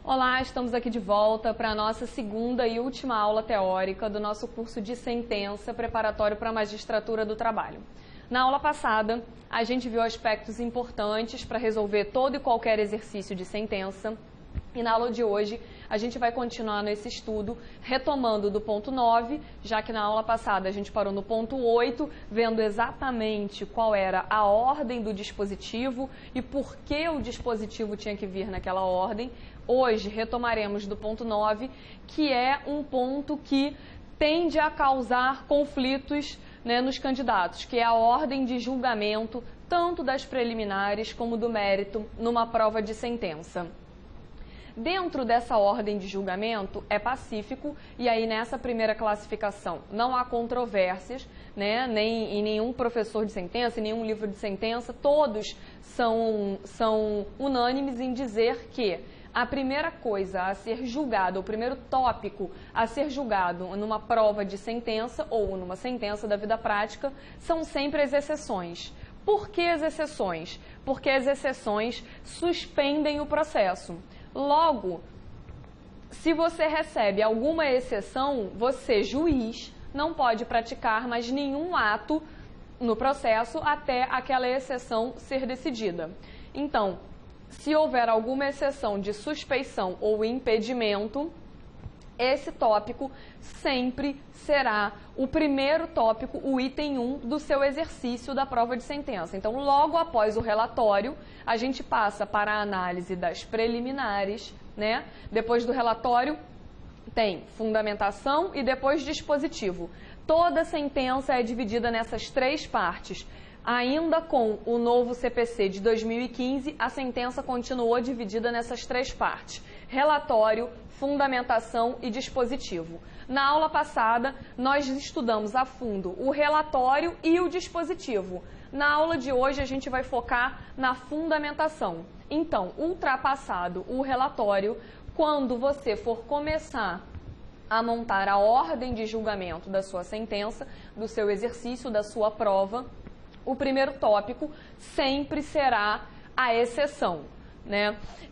Olá, estamos aqui de volta para a nossa segunda e última aula teórica do nosso curso de sentença preparatório para a magistratura do trabalho. Na aula passada, a gente viu aspectos importantes para resolver todo e qualquer exercício de sentença. E na aula de hoje, a gente vai continuar nesse estudo, retomando do ponto 9, já que na aula passada a gente parou no ponto 8, vendo exatamente qual era a ordem do dispositivo e por que o dispositivo tinha que vir naquela ordem. Hoje retomaremos do ponto 9, que é um ponto que tende a causar conflitos, nos candidatos, que é a ordem de julgamento, tanto das preliminares como do mérito, numa prova de sentença. Dentro dessa ordem de julgamento é pacífico e aí nessa primeira classificação não há controvérsias, nem em nenhum professor de sentença, em nenhum livro de sentença, todos são unânimes em dizer que a primeira coisa a ser julgada, o primeiro tópico a ser julgado numa prova de sentença ou numa sentença da vida prática são sempre as exceções. Por que as exceções? Porque as exceções suspendem o processo. Logo, se você recebe alguma exceção, você, juiz, não pode praticar mais nenhum ato no processo até aquela exceção ser decidida. Então, se houver alguma exceção de suspeição ou impedimento, esse tópico sempre será o primeiro tópico, o item 1 do seu exercício da prova de sentença. Então, logo após o relatório, a gente passa para a análise das preliminares, Depois do relatório, tem fundamentação e depois dispositivo. Toda sentença é dividida nessas três partes. Ainda com o novo CPC de 2015, a sentença continuou dividida nessas três partes: relatório, fundamentação e dispositivo. Na aula passada, nós estudamos a fundo o relatório e o dispositivo. Na aula de hoje, a gente vai focar na fundamentação. Então, ultrapassado o relatório, quando você for começar a montar a ordem de julgamento da sua sentença, do seu exercício, da sua prova, o primeiro tópico sempre será a exceção,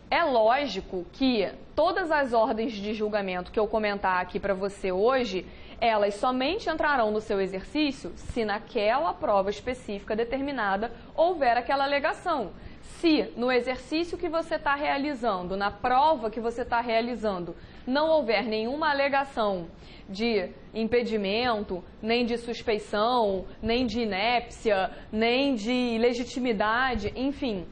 É lógico que todas as ordens de julgamento que eu comentar aqui para você hoje, elas somente entrarão no seu exercício se naquela prova específica determinada houver aquela alegação. Se no exercício que você está realizando, na prova que você está realizando, não houver nenhuma alegação de impedimento, nem de suspeição, nem de inépcia, nem de legitimidade, enfim,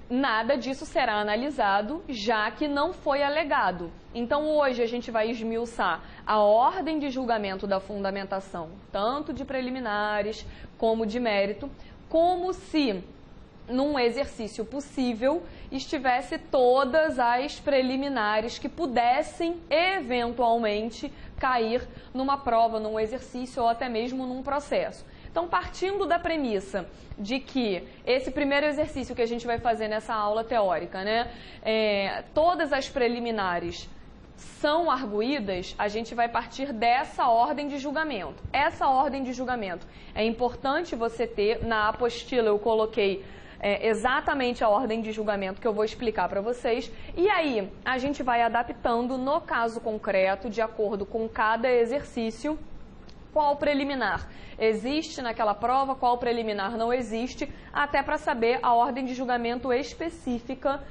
nada disso será analisado, já que não foi alegado. Então, hoje a gente vai esmiuçar a ordem de julgamento da fundamentação, tanto de preliminares como de mérito, como se num exercício possível, estivesse todas as preliminares que pudessem, eventualmente, cair numa prova, num exercício ou até mesmo num processo. Então, partindo da premissa de que esse primeiro exercício que a gente vai fazer nessa aula teórica, todas as preliminares são arguídas, a gente vai partir dessa ordem de julgamento. Essa ordem de julgamento é importante você ter. Na apostila eu coloquei exatamente a ordem de julgamento que eu vou explicar para vocês. E aí, a gente vai adaptando no caso concreto, de acordo com cada exercício, qual preliminar existe naquela prova, qual preliminar não existe, até para saber a ordem de julgamento específica,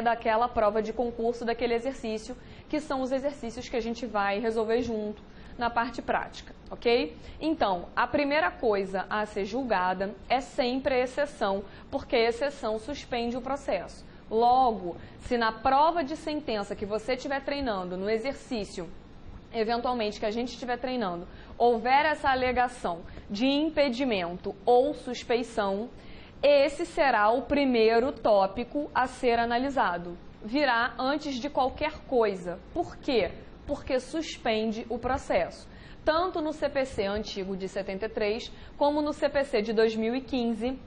daquela prova de concurso, daquele exercício, que são os exercícios que a gente vai resolver junto na parte prática, ok? Então, a primeira coisa a ser julgada é sempre a exceção, porque a exceção suspende o processo. Logo, se na prova de sentença que você estiver treinando, no exercício, eventualmente, que a gente estiver treinando, houver essa alegação de impedimento ou suspeição, esse será o primeiro tópico a ser analisado. Virá antes de qualquer coisa. Por quê? Porque suspende o processo. Tanto no CPC antigo de 73, como no CPC de 2015,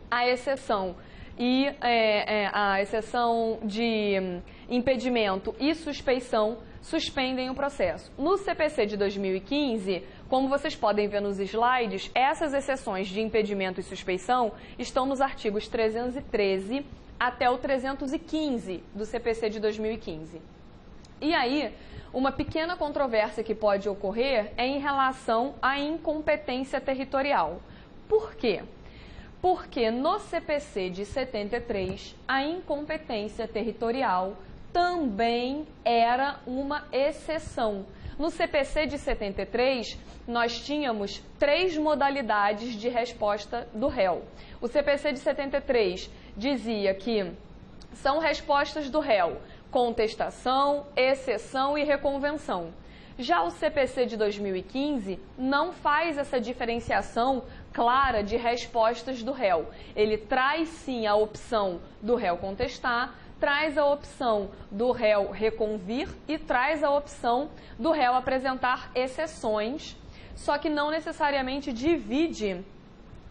a exceção de impedimento e suspeição suspendem o processo. No CPC de 2015, como vocês podem ver nos slides, essas exceções de impedimento e suspeição estão nos artigos 313 até o 315 do CPC de 2015. E aí, uma pequena controvérsia que pode ocorrer é em relação à incompetência territorial. Por quê? Porque no CPC de 73, a incompetência territorial também era uma exceção. No CPC de 73, nós tínhamos 3 modalidades de resposta do réu. O CPC de 73 dizia que são respostas do réu: contestação, exceção e reconvenção. Já o CPC de 2015 não faz essa diferenciação clara de respostas do réu. Ele traz sim a opção do réu contestar, traz a opção do réu reconvir e traz a opção do réu apresentar exceções, só que não necessariamente divide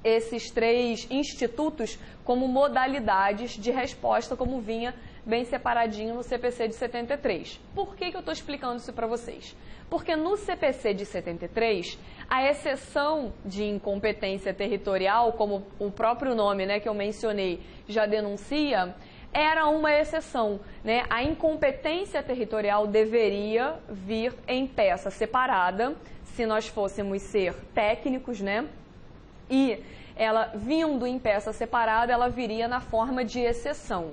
esses 3 institutos como modalidades de resposta, como vinha bem separadinho no CPC de 73. Por que eu estou explicando isso para vocês? Porque no CPC de 73, a exceção de incompetência territorial, como o próprio nome, né, que eu mencionei já denuncia, era uma exceção, né? A incompetência territorial deveria vir em peça separada, se nós fôssemos ser técnicos, né? E ela, vindo em peça separada, ela viria na forma de exceção.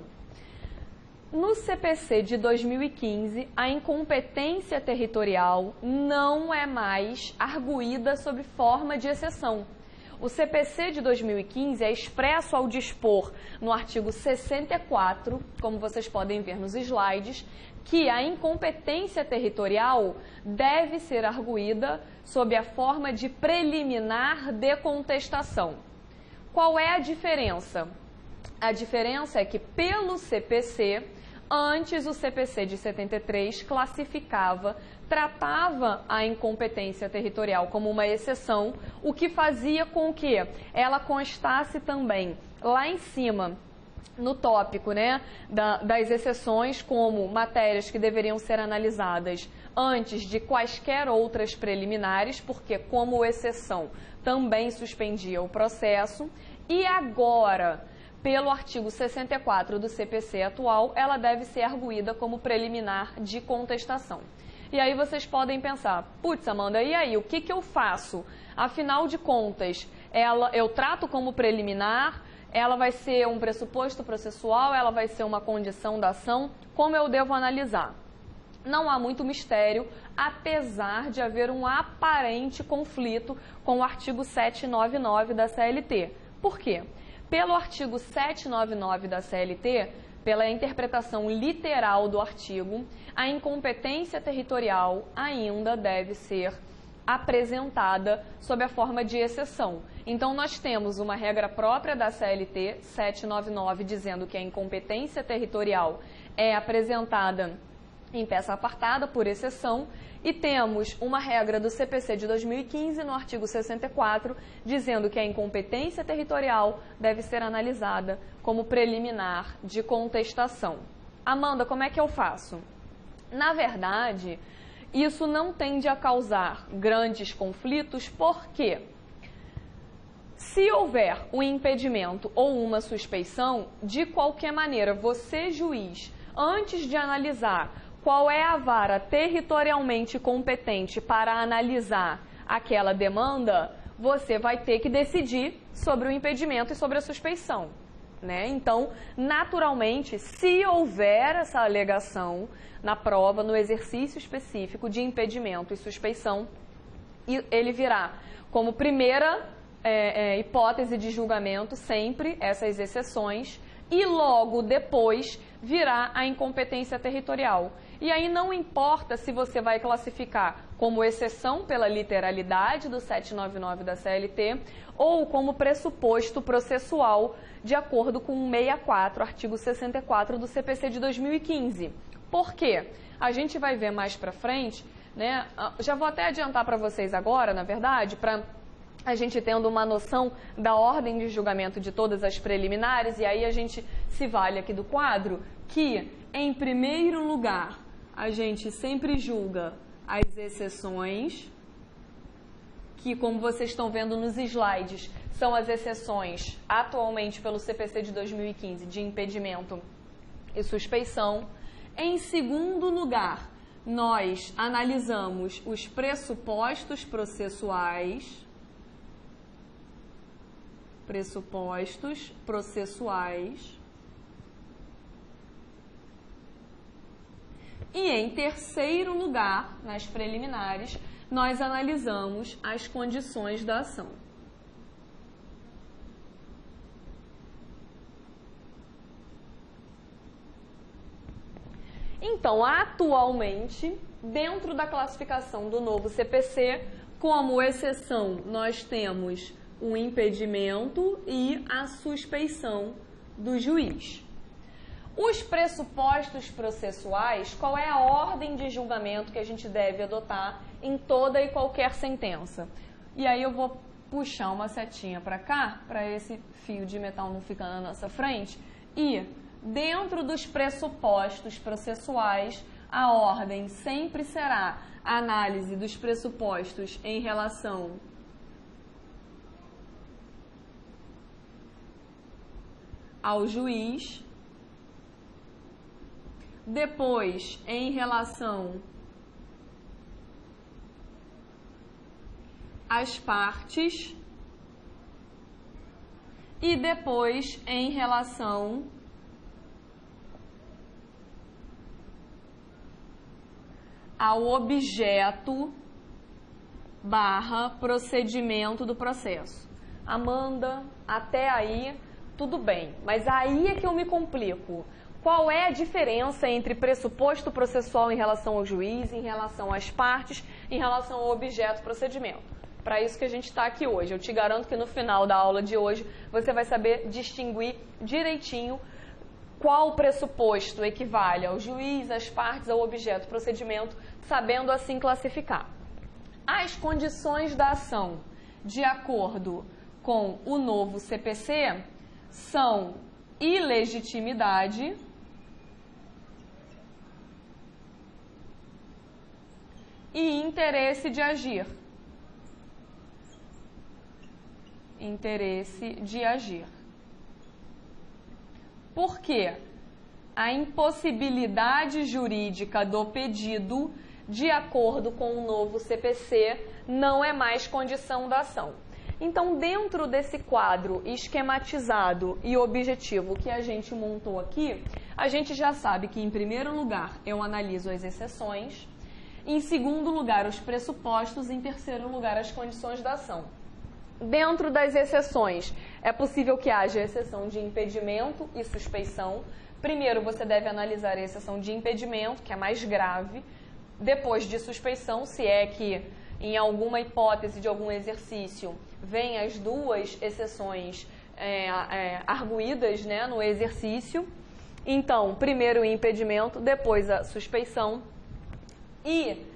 No CPC de 2015, a incompetência territorial não é mais arguída sob forma de exceção. O CPC de 2015 é expresso ao dispor no artigo 64, como vocês podem ver nos slides, que a incompetência territorial deve ser arguída sob a forma de preliminar de contestação. Qual é a diferença? A diferença é que pelo CPC, antes o CPC de 73 classificava, tratava a incompetência territorial como uma exceção, o que fazia com que ela constasse também lá em cima, no tópico, né, das exceções, como matérias que deveriam ser analisadas antes de quaisquer outras preliminares, porque como exceção também suspendia o processo, e agora, pelo artigo 64 do CPC atual, ela deve ser arguída como preliminar de contestação. E aí vocês podem pensar, putz, Amanda, e aí, o que eu faço? Afinal de contas, eu trato como preliminar, ela vai ser um pressuposto processual, ela vai ser uma condição da ação, como eu devo analisar? Não há muito mistério, apesar de haver um aparente conflito com o artigo 799 da CLT. Por quê? Pelo artigo 799 da CLT, pela interpretação literal do artigo, a incompetência territorial ainda deve ser apresentada sob a forma de exceção. Então, nós temos uma regra própria da CLT 799 dizendo que a incompetência territorial é apresentada em peça apartada, por exceção, e temos uma regra do CPC de 2015, no artigo 64, dizendo que a incompetência territorial deve ser analisada como preliminar de contestação. Amanda, como é que eu faço? Na verdade, isso não tende a causar grandes conflitos, porque se houver um impedimento ou uma suspeição, de qualquer maneira, você, juiz, antes de analisar qual é a vara territorialmente competente para analisar aquela demanda, você vai ter que decidir sobre o impedimento e sobre a suspeição, né? Então, naturalmente, se houver essa alegação na prova, no exercício específico de impedimento e suspeição, ele virá como primeira hipótese de julgamento sempre essas exceções, e logo depois virá a incompetência territorial. E aí não importa se você vai classificar como exceção pela literalidade do 799 da CLT ou como pressuposto processual de acordo com o 64, artigo 64 do CPC de 2015. Por quê? A gente vai ver mais para frente, né? Já vou até adiantar para vocês agora, na verdade, para a gente tendo uma noção da ordem de julgamento de todas as preliminares, e aí a gente se vale aqui do quadro, que, em primeiro lugar, a gente sempre julga as exceções, que, como vocês estão vendo nos slides, são as exceções atualmente pelo CPC de 2015 de impedimento e suspeição. Em segundo lugar, nós analisamos os pressupostos processuais, e em terceiro lugar, nas preliminares, nós analisamos as condições da ação. Então, atualmente, dentro da classificação do novo CPC, como exceção, nós temos o impedimento e a suspeição do juiz. Os pressupostos processuais, qual é a ordem de julgamento que a gente deve adotar em toda e qualquer sentença? E aí eu vou puxar uma setinha para cá, para esse fio de metal não ficar na nossa frente, e dentro dos pressupostos processuais, a ordem sempre será a análise dos pressupostos em relação ao juiz, depois em relação às partes e depois em relação ao objeto / procedimento do processo. Amanda, até aí tudo bem, mas aí é que eu me complico. Qual é a diferença entre pressuposto processual em relação ao juiz, em relação às partes, em relação ao objeto procedimento? Para isso que a gente está aqui hoje. Eu te garanto que no final da aula de hoje você vai saber distinguir direitinho qual pressuposto equivale ao juiz, às partes, ao objeto procedimento, sabendo assim classificar. As condições da ação, de acordo com o novo CPC, são ilegitimidade, e interesse de agir. Interesse de agir. Por quê? A impossibilidade jurídica do pedido, de acordo com o novo CPC, não é mais condição da ação. Então, dentro desse quadro esquematizado e objetivo que a gente montou aqui, a gente já sabe que, em primeiro lugar, eu analiso as exceções, em segundo lugar, os pressupostos, em terceiro lugar, as condições da ação. Dentro das exceções, é possível que haja exceção de impedimento e suspeição. Primeiro, você deve analisar a exceção de impedimento, que é mais grave. Depois de suspeição, se é que em alguma hipótese de algum exercício vem as duas exceções arguídas, né, no exercício. Então, primeiro o impedimento, depois a suspeição. E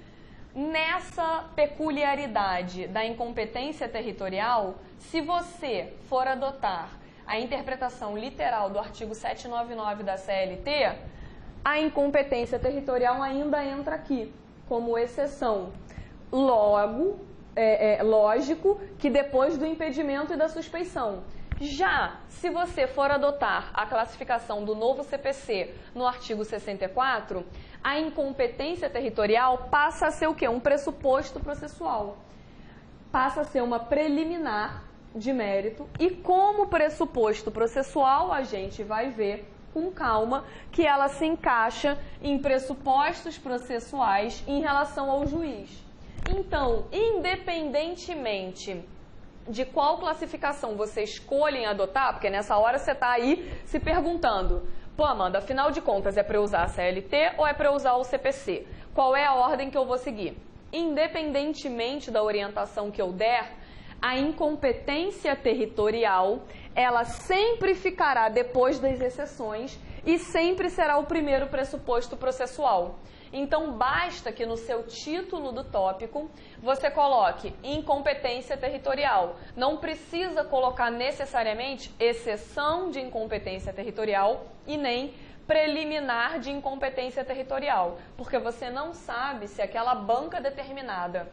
nessa peculiaridade da incompetência territorial, se você for adotar a interpretação literal do artigo 799 da CLT, a incompetência territorial ainda entra aqui, como exceção. Logo, lógico que depois do impedimento e da suspeição. Já se você for adotar a classificação do novo CPC no artigo 64, a incompetência territorial passa a ser o quê? Um pressuposto processual. Passa a ser uma preliminar de mérito e, como pressuposto processual, a gente vai ver com calma que ela se encaixa em pressupostos processuais em relação ao juiz. Então, independentemente de qual classificação você escolhe adotar, porque nessa hora você está aí se perguntando, pô, Amanda, afinal de contas é para eu usar a CLT ou é para eu usar o CPC? Qual é a ordem que eu vou seguir? Independentemente da orientação que eu der, a incompetência territorial, ela sempre ficará depois das exceções e sempre será o primeiro pressuposto processual. Então, basta que no seu título do tópico você coloque incompetência territorial. Não precisa colocar necessariamente exceção de incompetência territorial e nem preliminar de incompetência territorial, porque você não sabe se aquela banca determinada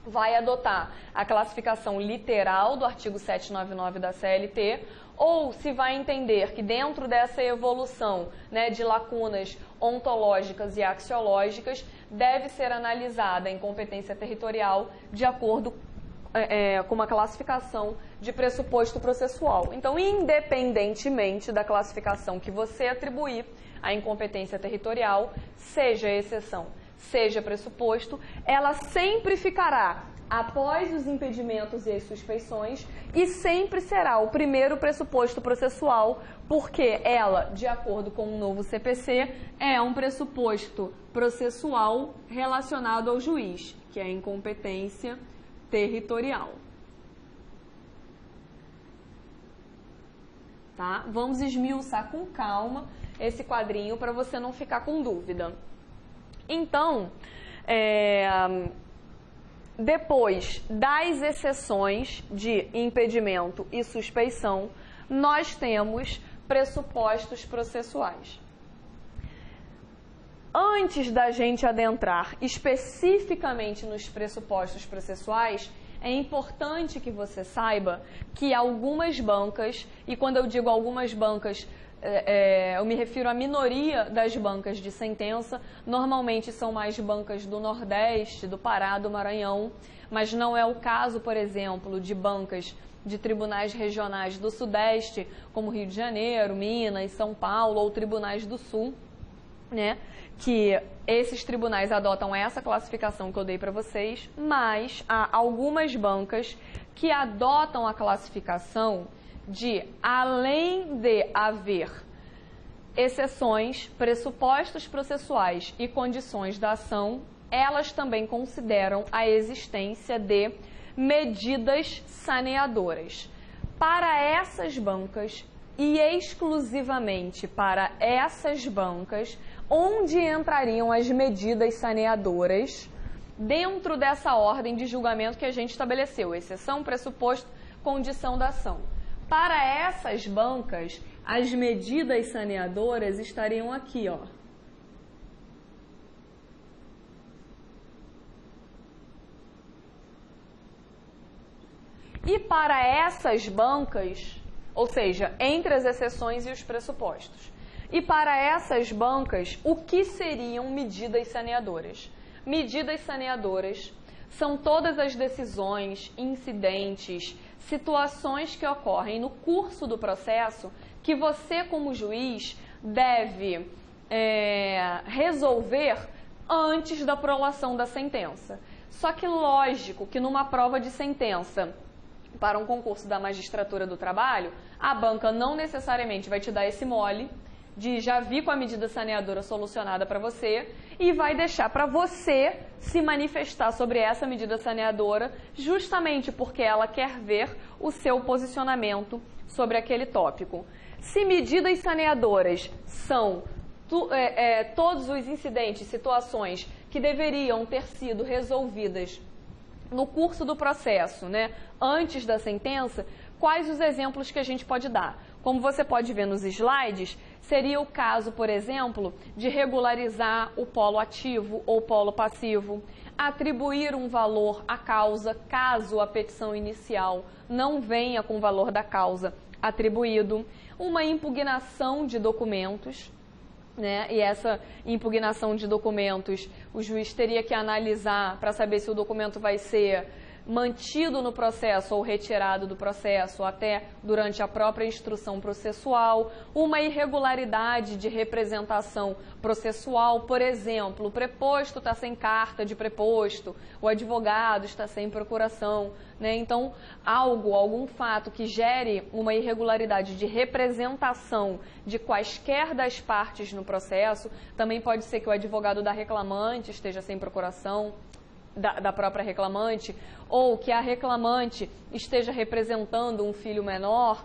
vai adotar a classificação literal do artigo 799 da CLT ou se vai entender que dentro dessa evolução, né, de lacunas ontológicas e axiológicas deve ser analisada a incompetência territorial de acordo com uma classificação de pressuposto processual. Então, independentemente da classificação que você atribuir à incompetência territorial, seja exceção, seja pressuposto, ela sempre ficará após os impedimentos e as suspeições e sempre será o primeiro pressuposto processual, porque ela, de acordo com o novo CPC, é um pressuposto processual relacionado ao juiz, que é a incompetência territorial. Tá? Vamos esmiuçar com calma esse quadrinho para você não ficar com dúvida. Então, depois das exceções de impedimento e suspeição, nós temos pressupostos processuais. Antes da gente adentrar especificamente nos pressupostos processuais, é importante que você saiba que algumas bancas, e quando eu digo algumas bancas, eu me refiro à minoria das bancas de sentença, normalmente são mais bancas do Nordeste, do Pará, do Maranhão, mas não é o caso, por exemplo, de bancas de tribunais regionais do Sudeste, como Rio de Janeiro, Minas, São Paulo, ou tribunais do Sul, né? Que esses tribunais adotam essa classificação que eu dei para vocês, mas há algumas bancas que adotam a classificação de, além de haver exceções, pressupostos processuais e condições da ação, elas também consideram a existência de medidas saneadoras. Para essas bancas, e exclusivamente para essas bancas, onde entrariam as medidas saneadoras dentro dessa ordem de julgamento que a gente estabeleceu, exceção, pressuposto, condição da ação. Para essas bancas, as medidas saneadoras estariam aqui, ó. E para essas bancas, ou seja, entre as exceções e os pressupostos. E para essas bancas, o que seriam medidas saneadoras? Medidas saneadoras são todas as decisões, incidentes, situações que ocorrem no curso do processo que você, como juiz, deve resolver antes da prolação da sentença. Só que lógico que numa prova de sentença para um concurso da magistratura do trabalho, a banca não necessariamente vai te dar esse mole de já vir com a medida saneadora solucionada para você e vai deixar para você se manifestar sobre essa medida saneadora justamente porque ela quer ver o seu posicionamento sobre aquele tópico. Se medidas saneadoras são todos os incidentes, situações que deveriam ter sido resolvidas no curso do processo, né, antes da sentença, quais os exemplos que a gente pode dar? Como você pode ver nos slides, seria o caso, por exemplo, de regularizar o polo ativo ou polo passivo, atribuir um valor à causa, caso a petição inicial não venha com o valor da causa atribuído, uma impugnação de documentos, né? E essa impugnação de documentos, o juiz teria que analisar para saber se o documento vai ser mantido no processo ou retirado do processo até durante a própria instrução processual, uma irregularidade de representação processual, por exemplo, o preposto está sem carta de preposto, o advogado está sem procuração, né? Então, algum fato que gere uma irregularidade de representação de quaisquer das partes no processo, também pode ser que o advogado da reclamante esteja sem procuração, da própria reclamante, ou que a reclamante esteja representando um filho menor,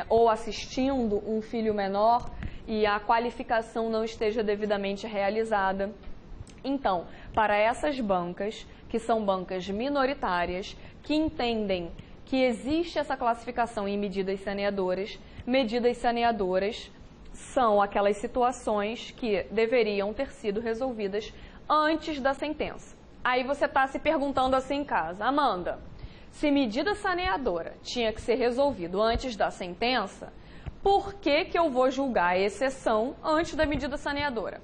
ou assistindo um filho menor, e a qualificação não esteja devidamente realizada. Então, para essas bancas, que são bancas minoritárias, que entendem que existe essa classificação em medidas saneadoras são aquelas situações que deveriam ter sido resolvidas antes da sentença. Aí você está se perguntando assim em casa, Amanda, se medida saneadora tinha que ser resolvido antes da sentença, por que eu vou julgar a exceção antes da medida saneadora?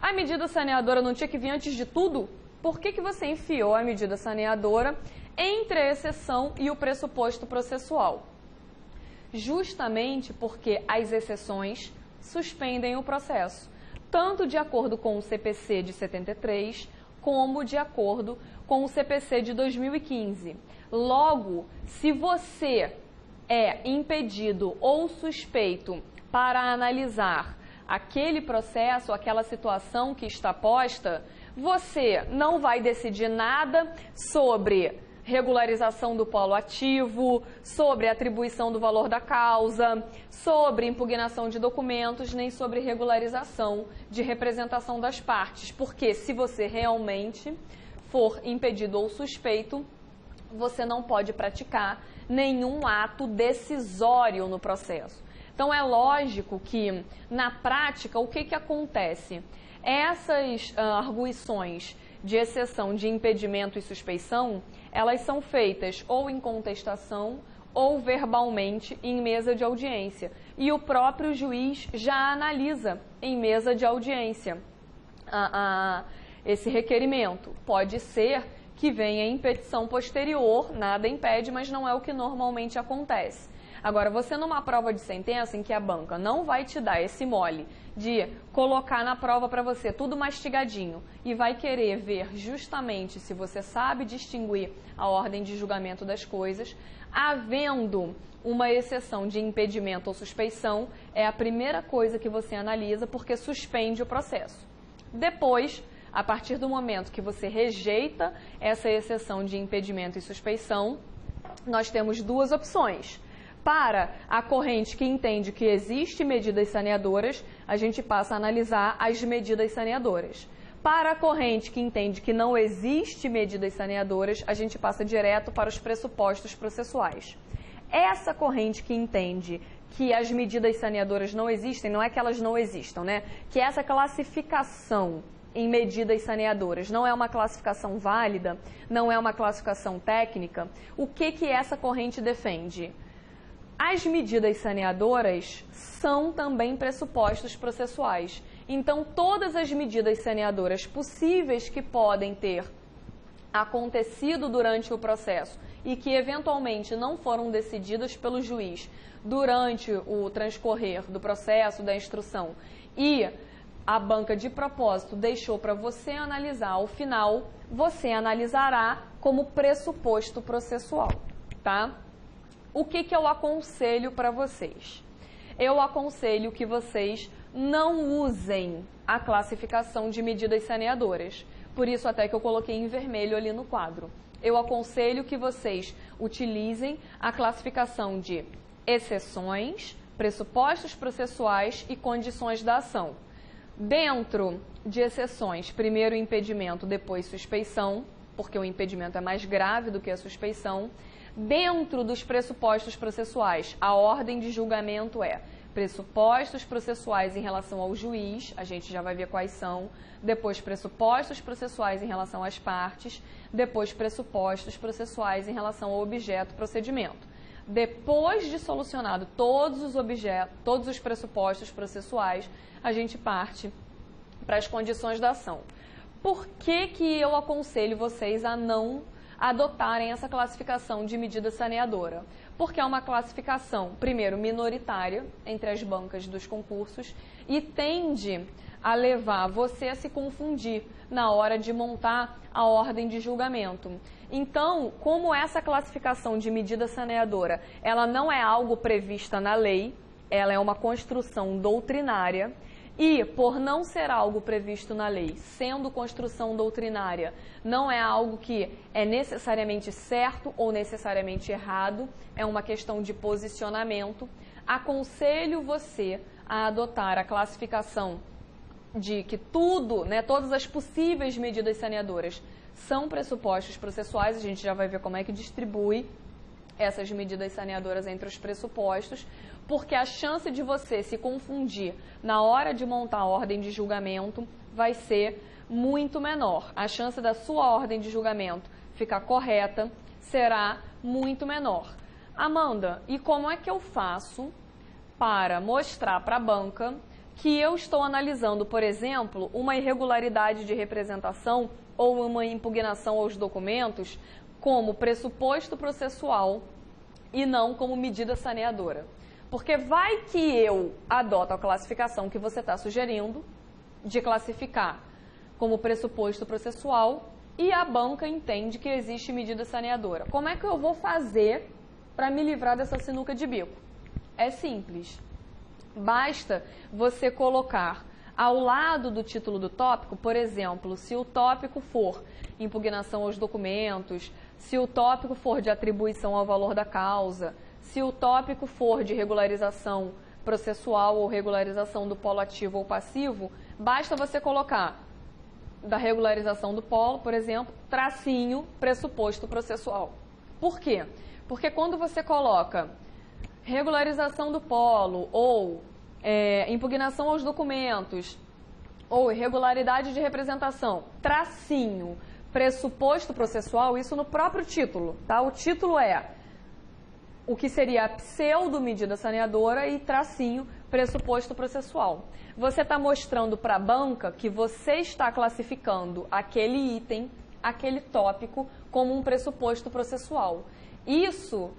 A medida saneadora não tinha que vir antes de tudo? Por que você enfiou a medida saneadora entre a exceção e o pressuposto processual? Justamente porque as exceções suspendem o processo, tanto de acordo com o CPC de 73, como de acordo com o CPC de 2015. Logo, se você é impedido ou suspeito para analisar aquele processo, aquela situação que está posta, você não vai decidir nada sobre regularização do polo ativo, sobre atribuição do valor da causa, sobre impugnação de documentos, nem sobre regularização de representação das partes. Porque se você realmente for impedido ou suspeito, você não pode praticar nenhum ato decisório no processo. Então, é lógico que, na prática, o que acontece? Essas arguições de exceção de impedimento e suspeição, elas são feitas ou em contestação ou verbalmente em mesa de audiência. E o próprio juiz já analisa em mesa de audiência esse requerimento. Pode ser que venha em petição posterior, nada impede, mas não é o que normalmente acontece. Agora, você numa prova de sentença em que a banca não vai te dar esse mole de colocar na prova para você tudo mastigadinho e vai querer ver justamente se você sabe distinguir a ordem de julgamento das coisas, havendo uma exceção de impedimento ou suspeição, é a primeira coisa que você analisa porque suspende o processo. Depois, a partir do momento que você rejeita essa exceção de impedimento e suspeição, nós temos duas opções. Para a corrente que entende que existe medidas saneadoras, a gente passa a analisar as medidas saneadoras. Para a corrente que entende que não existe medidas saneadoras, a gente passa direto para os pressupostos processuais. Essa corrente que entende que as medidas saneadoras não existem, não é que elas não existam, né? Que essa classificação em medidas saneadoras não é uma classificação válida, não é uma classificação técnica, o que essa corrente defende? As medidas saneadoras são também pressupostos processuais. Então, todas as medidas saneadoras possíveis que podem ter acontecido durante o processo e que eventualmente não foram decididas pelo juiz durante o transcorrer do processo, da instrução, e a banca de propósito deixou para você analisar ao final, você analisará como pressuposto processual, tá? O que eu aconselho para vocês? Eu aconselho que vocês não usem a classificação de medidas saneadoras. Por isso até que eu coloquei em vermelho ali no quadro. Eu aconselho que vocês utilizem a classificação de exceções, pressupostos processuais e condições da ação. Dentro de exceções, primeiro impedimento, depois suspeição, porque o impedimento é mais grave do que a suspeição. Dentro dos pressupostos processuais, a ordem de julgamento é pressupostos processuais em relação ao juiz, a gente já vai ver quais são, depois pressupostos processuais em relação às partes, depois pressupostos processuais em relação ao objeto procedimento. Depois de solucionado todos os pressupostos processuais, a gente parte para as condições da ação. Por que eu aconselho vocês a não adotarem essa classificação de medida saneadora? Porque é uma classificação, primeiro, minoritária entre as bancas dos concursos e tende a levar você a se confundir na hora de montar a ordem de julgamento. Então, como essa classificação de medida saneadora, ela não é algo prevista na lei, ela é uma construção doutrinária, e, por não ser algo previsto na lei, sendo construção doutrinária, não é algo que é necessariamente certo ou necessariamente errado, é uma questão de posicionamento, aconselho você a adotar a classificação de que tudo, todas as possíveis medidas saneadoras são pressupostos processuais, a gente já vai ver como é que distribui essas medidas saneadoras entre os pressupostos, porque a chance de você se confundir na hora de montar a ordem de julgamento vai ser muito menor. A chance da sua ordem de julgamento ficar correta será muito menor. Amanda, e como é que eu faço para mostrar para a banca que eu estou analisando, por exemplo, uma irregularidade de representação ou uma impugnação aos documentos como pressuposto processual e não como medida saneadora. Porque vai que eu adoto a classificação que você está sugerindo, de classificar como pressuposto processual, e a banca entende que existe medida saneadora. Como é que eu vou fazer para me livrar dessa sinuca de bico? É simples. Basta você colocar ao lado do título do tópico, por exemplo, se o tópico for impugnação aos documentos, se o tópico for de atribuição ao valor da causa, se o tópico for de regularização processual ou regularização do polo ativo ou passivo, basta você colocar da regularização do polo, por exemplo, tracinho, pressuposto processual. Por quê? Porque quando você coloca regularização do polo ou impugnação aos documentos ou irregularidade de representação, tracinho, pressuposto processual, isso no próprio título, tá? O título é o que seria a pseudo-medida saneadora e tracinho, pressuposto processual. Você está mostrando para a banca que você está classificando aquele item, aquele tópico, como um pressuposto processual. Isso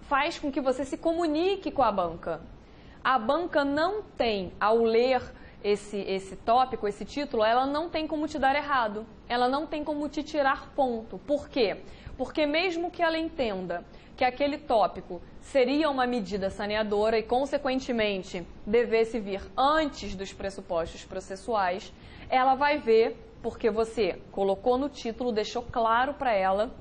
faz com que você se comunique com a banca. A banca não tem, ao ler esse tópico, esse título, ela não tem como te dar errado. Ela não tem como te tirar ponto. Por quê? Porque mesmo que ela entenda que aquele tópico seria uma medida saneadora e, consequentemente, devesse vir antes dos pressupostos processuais, ela vai ver, porque você colocou no título, deixou claro para ela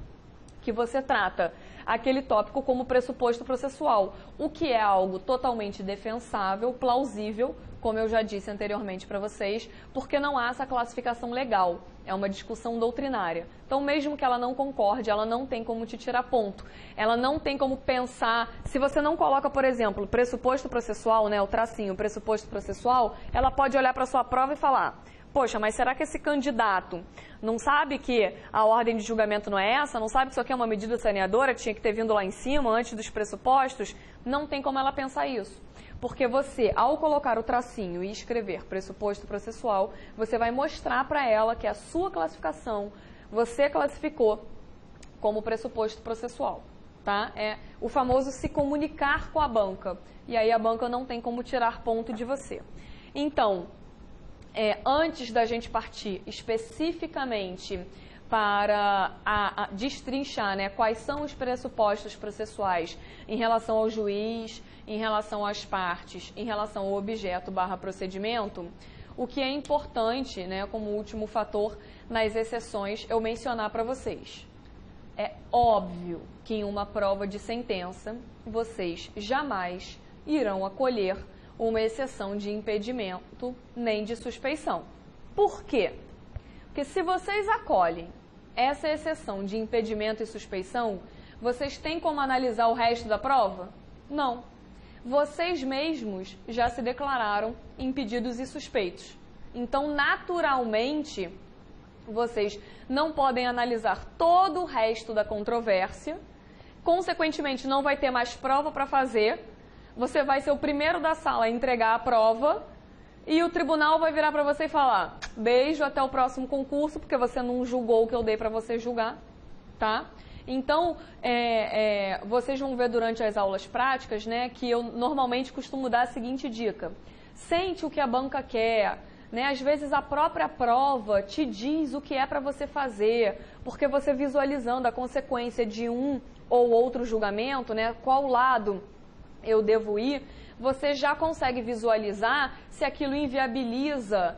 que você trata aquele tópico como pressuposto processual, o que é algo totalmente defensável, plausível, como eu já disse anteriormente para vocês, porque não há essa classificação legal, é uma discussão doutrinária. Então, mesmo que ela não concorde, ela não tem como te tirar ponto, ela não tem como pensar, se você não coloca, por exemplo, pressuposto processual, né, o tracinho, pressuposto processual, ela pode olhar para a sua prova e falar: poxa, mas será que esse candidato não sabe que a ordem de julgamento não é essa? Não sabe que isso aqui é uma medida saneadora, que tinha que ter vindo lá em cima, antes dos pressupostos? Não tem como ela pensar isso. Porque você, ao colocar o tracinho e escrever pressuposto processual, você vai mostrar para ela que a sua classificação, você classificou como pressuposto processual. Tá? É o famoso se comunicar com a banca. E aí a banca não tem como tirar ponto de você. Então, antes da gente partir especificamente para destrinchar, né, quais são os pressupostos processuais em relação ao juiz, em relação às partes, em relação ao objeto / procedimento, o que é importante, né, como último fator nas exceções, eu mencionar para vocês. É óbvio que em uma prova de sentença, vocês jamais irão acolher uma exceção de impedimento nem de suspeição. Por quê? Porque se vocês acolhem essa exceção de impedimento e suspeição, vocês têm como analisar o resto da prova? Não. Vocês mesmos já se declararam impedidos e suspeitos. Então, naturalmente, vocês não podem analisar todo o resto da controvérsia, consequentemente, não vai ter mais prova para fazer. Você vai ser o primeiro da sala a entregar a prova e o tribunal vai virar para você e falar: beijo, até o próximo concurso, porque você não julgou o que eu dei para você julgar, tá? Então, vocês vão ver durante as aulas práticas, né, que eu normalmente costumo dar a seguinte dica: sente o que a banca quer, né? Às vezes a própria prova te diz o que é para você fazer, porque você visualizando a consequência de um ou outro julgamento, né, qual lado eu devo ir, você já consegue visualizar se aquilo inviabiliza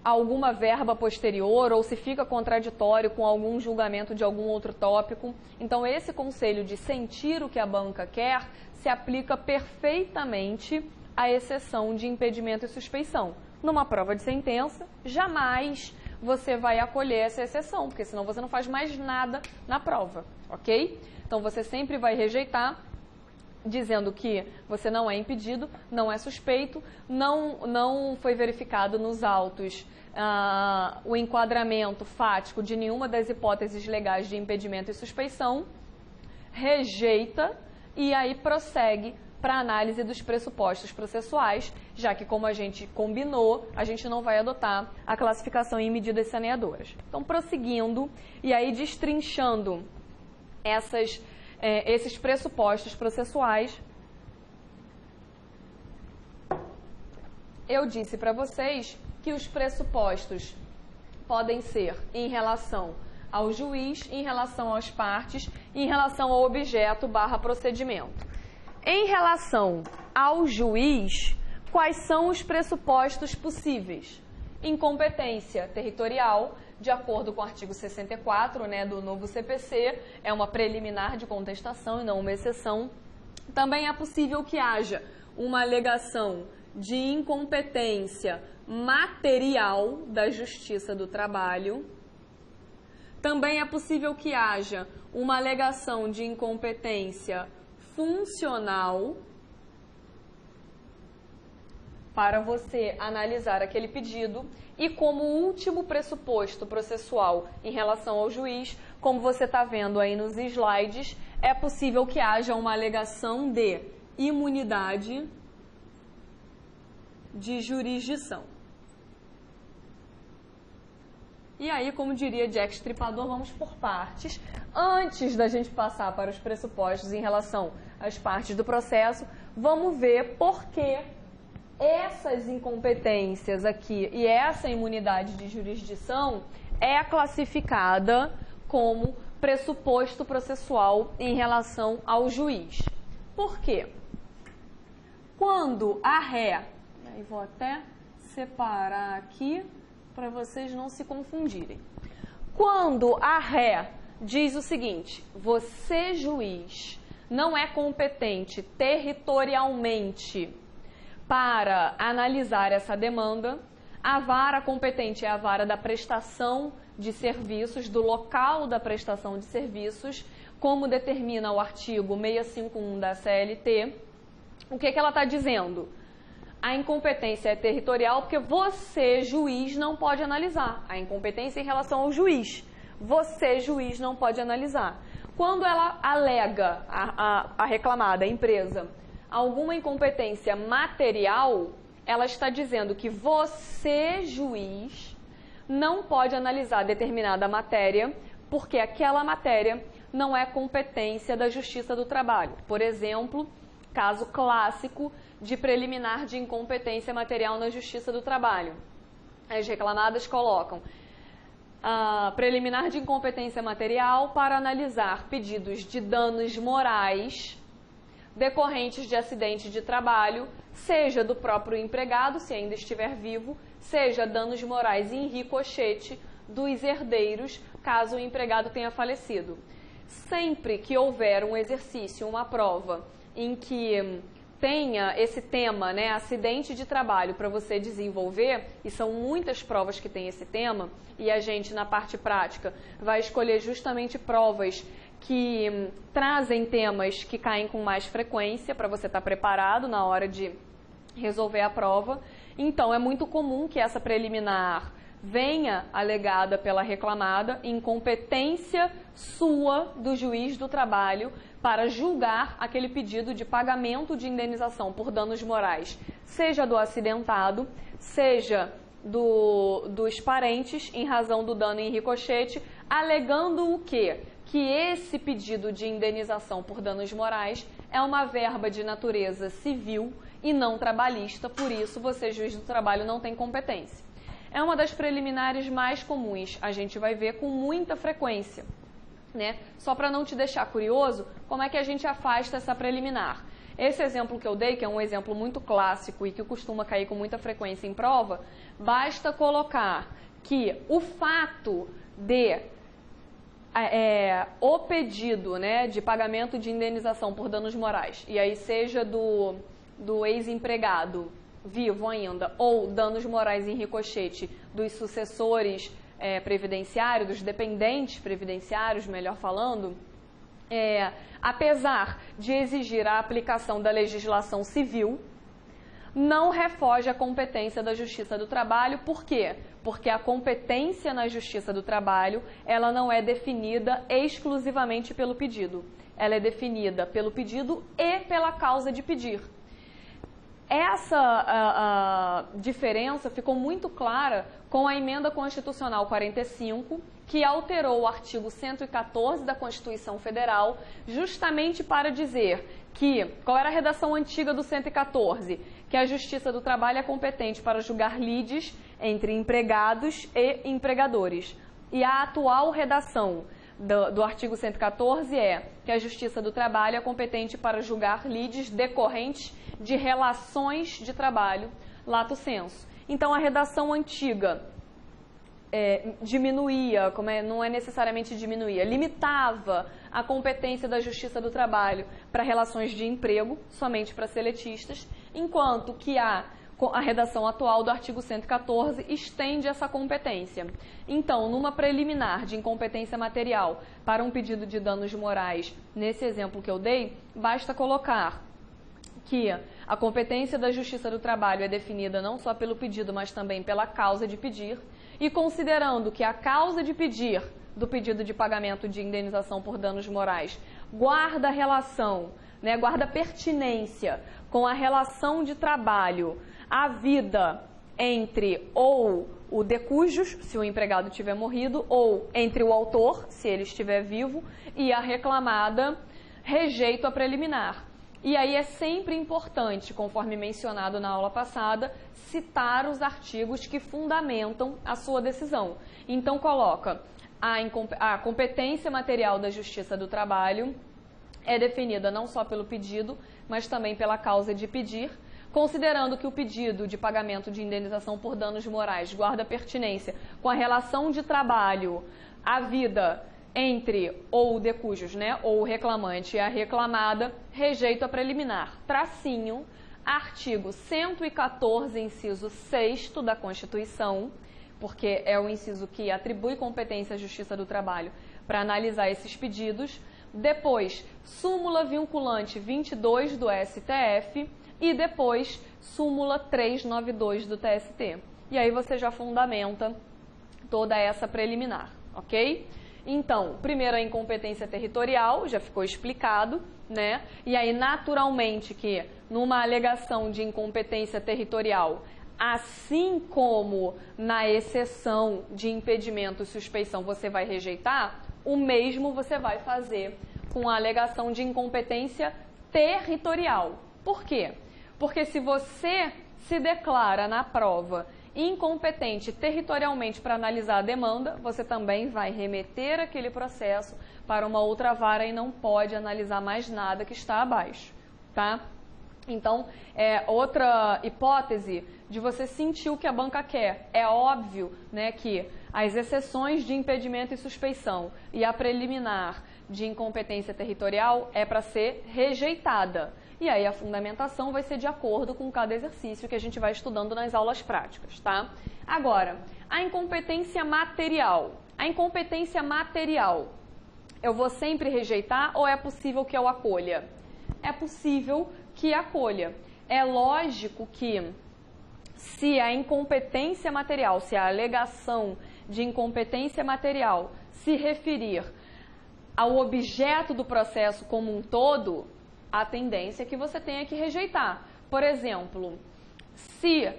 alguma verba posterior ou se fica contraditório com algum julgamento de algum outro tópico. Então, esse conselho de sentir o que a banca quer se aplica perfeitamente à exceção de impedimento e suspeição. Numa prova de sentença, jamais você vai acolher essa exceção, porque senão você não faz mais nada na prova, ok? Então, você sempre vai rejeitar, dizendo que você não é impedido, não é suspeito, não foi verificado nos autos o enquadramento fático de nenhuma das hipóteses legais de impedimento e suspeição, rejeita e aí prossegue para análise dos pressupostos processuais, já que, como a gente combinou, a gente não vai adotar a classificação em medidas saneadoras. Então, prosseguindo e aí destrinchando esses pressupostos processuais, eu disse para vocês que os pressupostos podem ser em relação ao juiz, em relação às partes, em relação ao objeto / procedimento. Em relação ao juiz, quais são os pressupostos possíveis? Incompetência territorial, de acordo com o artigo 64, né, do novo CPC, é uma preliminar de contestação e não uma exceção. Também é possível que haja uma alegação de incompetência material da Justiça do Trabalho. Também é possível que haja uma alegação de incompetência funcional para você analisar aquele pedido. E como último pressuposto processual em relação ao juiz, como você está vendo aí nos slides, é possível que haja uma alegação de imunidade de jurisdição. E aí, como diria Jack Stripador, vamos por partes. Antes da gente passar para os pressupostos em relação às partes do processo, vamos ver por que essas incompetências aqui e essa imunidade de jurisdição é classificada como pressuposto processual em relação ao juiz. Por quê? Quando a ré, aí vou até separar aqui para vocês não se confundirem. Quando a ré diz o seguinte: você, juiz, não é competente territorialmente para analisar essa demanda, a vara competente é a vara da prestação de serviços, do local da prestação de serviços, como determina o artigo 651 da CLT. O que ela está dizendo? A incompetência é territorial porque você, juiz, não pode analisar. A incompetência é em relação ao juiz. Você, juiz, não pode analisar. Quando ela alega, a reclamada, a empresa, alguma incompetência material, ela está dizendo que você, juiz, não pode analisar determinada matéria porque aquela matéria não é competência da Justiça do Trabalho. Por exemplo, caso clássico de preliminar de incompetência material na Justiça do Trabalho. As reclamadas colocam preliminar de incompetência material para analisar pedidos de danos morais decorrentes de acidente de trabalho, seja do próprio empregado, se ainda estiver vivo, seja danos morais em ricochete dos herdeiros, caso o empregado tenha falecido. Sempre que houver um exercício, uma prova, em que tenha esse tema, né, acidente de trabalho, para você desenvolver, e são muitas provas que tem esse tema, e a gente, na parte prática, vai escolher justamente provas que trazem temas que caem com mais frequência, para você estar preparado na hora de resolver a prova. Então, é muito comum que essa preliminar venha alegada pela reclamada incompetência sua do juiz do trabalho para julgar aquele pedido de pagamento de indenização por danos morais, seja do acidentado, seja dos parentes, em razão do dano em ricochete, alegando o quê? Que esse pedido de indenização por danos morais é uma verba de natureza civil e não trabalhista, por isso você, juiz do trabalho, não tem competência. É uma das preliminares mais comuns, a gente vai ver com muita frequência, né? Só para não te deixar curioso, como é que a gente afasta essa preliminar? Esse exemplo que eu dei, que é um exemplo muito clássico e que costuma cair com muita frequência em prova, basta colocar que o fato de o pedido, né, de pagamento de indenização por danos morais, e aí seja do ex-empregado vivo ainda, ou danos morais em ricochete dos sucessores previdenciários, dos dependentes previdenciários, melhor falando, apesar de exigir a aplicação da legislação civil, não refoge a competência da Justiça do Trabalho. Por quê? Porque a competência na Justiça do Trabalho, ela não é definida exclusivamente pelo pedido. Ela é definida pelo pedido e pela causa de pedir. Essa diferença ficou muito clara com a Emenda Constitucional 45, que alterou o artigo 114 da Constituição Federal, justamente para dizer que, qual era a redação antiga do 114? Que a Justiça do Trabalho é competente para julgar lides entre empregados e empregadores. E a atual redação do artigo 114 é que a Justiça do Trabalho é competente para julgar lides decorrentes de relações de trabalho, lato sensu. Então, a redação antiga diminuía, não é necessariamente diminuía, limitava a competência da Justiça do Trabalho para relações de emprego, somente para seletistas, enquanto que a redação atual do artigo 114 estende essa competência. Então, numa preliminar de incompetência material para um pedido de danos morais, nesse exemplo que eu dei, basta colocar que a competência da Justiça do Trabalho é definida não só pelo pedido, mas também pela causa de pedir, e considerando que a causa de pedir do pedido de pagamento de indenização por danos morais guarda relação, guarda pertinência com a relação de trabalho havida entre ou o de cujos, se o empregado tiver morrido, ou entre o autor, se ele estiver vivo, e a reclamada, rejeito a preliminar. E aí é sempre importante, conforme mencionado na aula passada, citar os artigos que fundamentam a sua decisão. Então, coloca a competência material da Justiça do Trabalho é definida não só pelo pedido, mas também pela causa de pedir, considerando que o pedido de pagamento de indenização por danos morais guarda pertinência com a relação de trabalho havida entre ou o de cujos, ou o reclamante e a reclamada, rejeito a preliminar. Tracinho, artigo 114, inciso 6º da Constituição, porque é o inciso que atribui competência à Justiça do Trabalho para analisar esses pedidos. Depois, súmula vinculante 22 do STF e depois, súmula 392 do TST. E aí você já fundamenta toda essa preliminar, ok? Então, primeiro a incompetência territorial, já ficou explicado, E aí, naturalmente, que numa alegação de incompetência territorial, assim como na exceção de impedimento e suspeição você vai rejeitar, o mesmo você vai fazer com a alegação de incompetência territorial. Por quê? Porque se você se declara na prova incompetente territorialmente para analisar a demanda, você também vai remeter aquele processo para uma outra vara e não pode analisar mais nada que está abaixo, tá? Então, outra hipótese de você sentir o que a banca quer. É óbvio, que as exceções de impedimento e suspeição e a preliminar de incompetência territorial é para ser rejeitada. E aí a fundamentação vai ser de acordo com cada exercício que a gente vai estudando nas aulas práticas, tá? Agora, a incompetência material. A incompetência material, eu vou sempre rejeitar ou é possível que eu acolha? É possível que acolha. É lógico que se a incompetência material, se a alegação de incompetência material se referir ao objeto do processo como um todo, a tendência é que você tenha que rejeitar. Por exemplo, se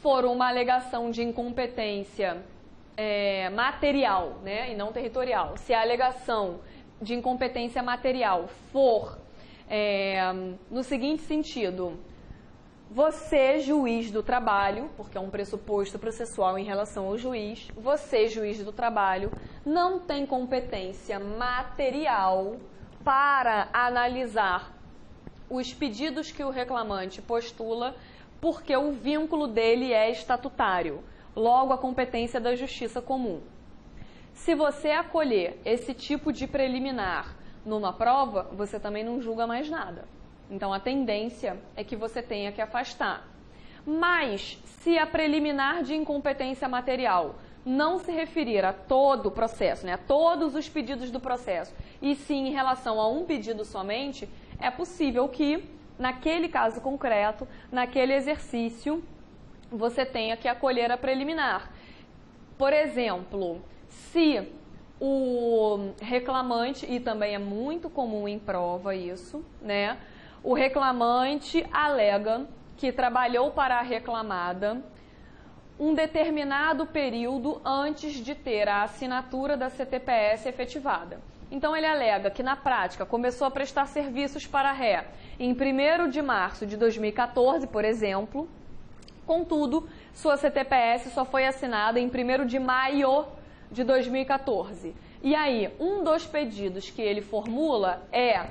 for uma alegação de incompetência material, e não territorial, se a alegação de incompetência material for no seguinte sentido: você, juiz do trabalho, porque é um pressuposto processual em relação ao juiz, você, juiz do trabalho, não tem competência material para analisar os pedidos que o reclamante postula, porque o vínculo dele é estatutário, logo a competência da justiça comum. Se você acolher esse tipo de preliminar numa prova, você também não julga mais nada. Então, a tendência é que você tenha que afastar. Mas, se a preliminar de incompetência material não se referir a todo o processo, a todos os pedidos do processo, e sim em relação a um pedido somente, é possível que naquele caso concreto, naquele exercício, você tenha que acolher a preliminar. Por exemplo, se o reclamante, e também é muito comum em prova isso, né? O reclamante alega que trabalhou para a reclamada um determinado período antes de ter a assinatura da CTPS efetivada. Então, ele alega que, na prática, começou a prestar serviços para a ré em 1º de março de 2014, por exemplo. Contudo, sua CTPS só foi assinada em 1º de maio de 2014. E aí, um dos pedidos que ele formula é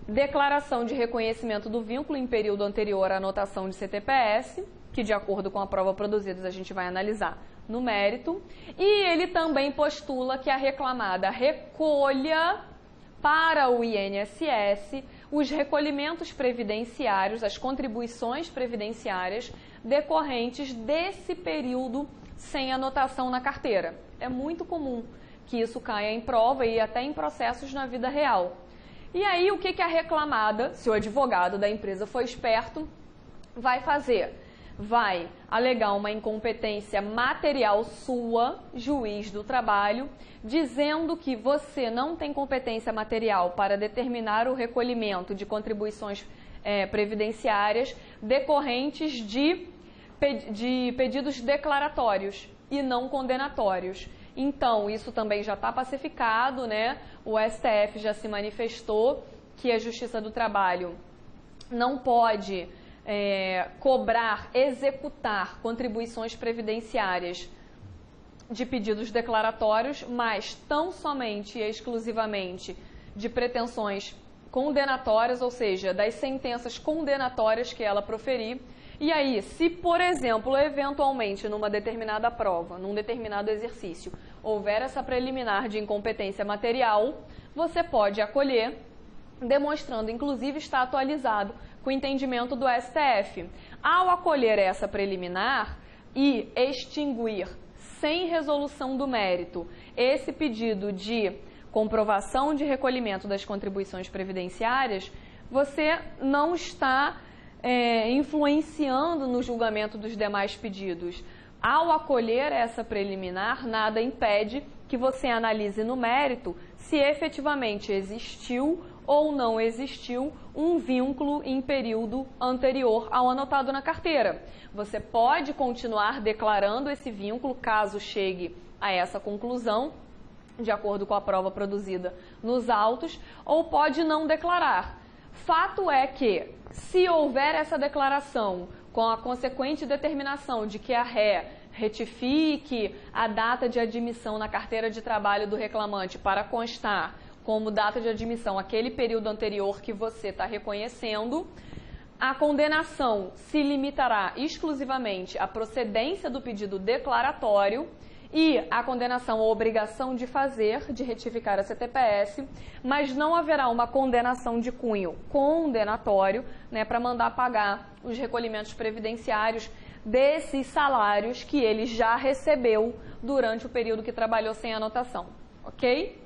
declaração de reconhecimento do vínculo em período anterior à anotação de CTPS, que, de acordo com a prova produzida, a gente vai analisar no mérito. E ele também postula que a reclamada recolha para o INSS os recolhimentos previdenciários, as contribuições previdenciárias decorrentes desse período sem anotação na carteira. É muito comum que isso caia em prova e até em processos na vida real. E aí, o que a reclamada, se o advogado da empresa for esperto, vai fazer? Vai alegar uma incompetência material sua, juiz do trabalho, dizendo que você não tem competência material para determinar o recolhimento de contribuições previdenciárias decorrentes de pedidos declaratórios e não condenatórios. Então, isso também já está pacificado, né? O STF já se manifestou que a Justiça do Trabalho não pode cobrar, executar contribuições previdenciárias de pedidos declaratórios, mas tão somente e exclusivamente de pretensões condenatórias, ou seja, das sentenças condenatórias que ela proferir. E aí, se, por exemplo, eventualmente numa determinada prova, num determinado exercício, houver essa preliminar de incompetência material, você pode acolher, demonstrando, inclusive, estar atualizado com o entendimento do STF. Ao acolher essa preliminar e extinguir, sem resolução do mérito, esse pedido de comprovação de recolhimento das contribuições previdenciárias, você não está influenciando no julgamento dos demais pedidos. Ao acolher essa preliminar, nada impede que você analise no mérito se efetivamente existiu ou não existiu um vínculo em período anterior ao anotado na carteira. Você pode continuar declarando esse vínculo caso chegue a essa conclusão, de acordo com a prova produzida nos autos, ou pode não declarar. Fato é que, se houver essa declaração com a consequente determinação de que a ré retifique a data de admissão na carteira de trabalho do reclamante para constar como data de admissão aquele período anterior que você está reconhecendo, a condenação se limitará exclusivamente à procedência do pedido declaratório e a condenação à obrigação de fazer, de retificar a CTPS, mas não haverá uma condenação de cunho condenatório, né, para mandar pagar os recolhimentos previdenciários desses salários que ele já recebeu durante o período que trabalhou sem anotação, ok?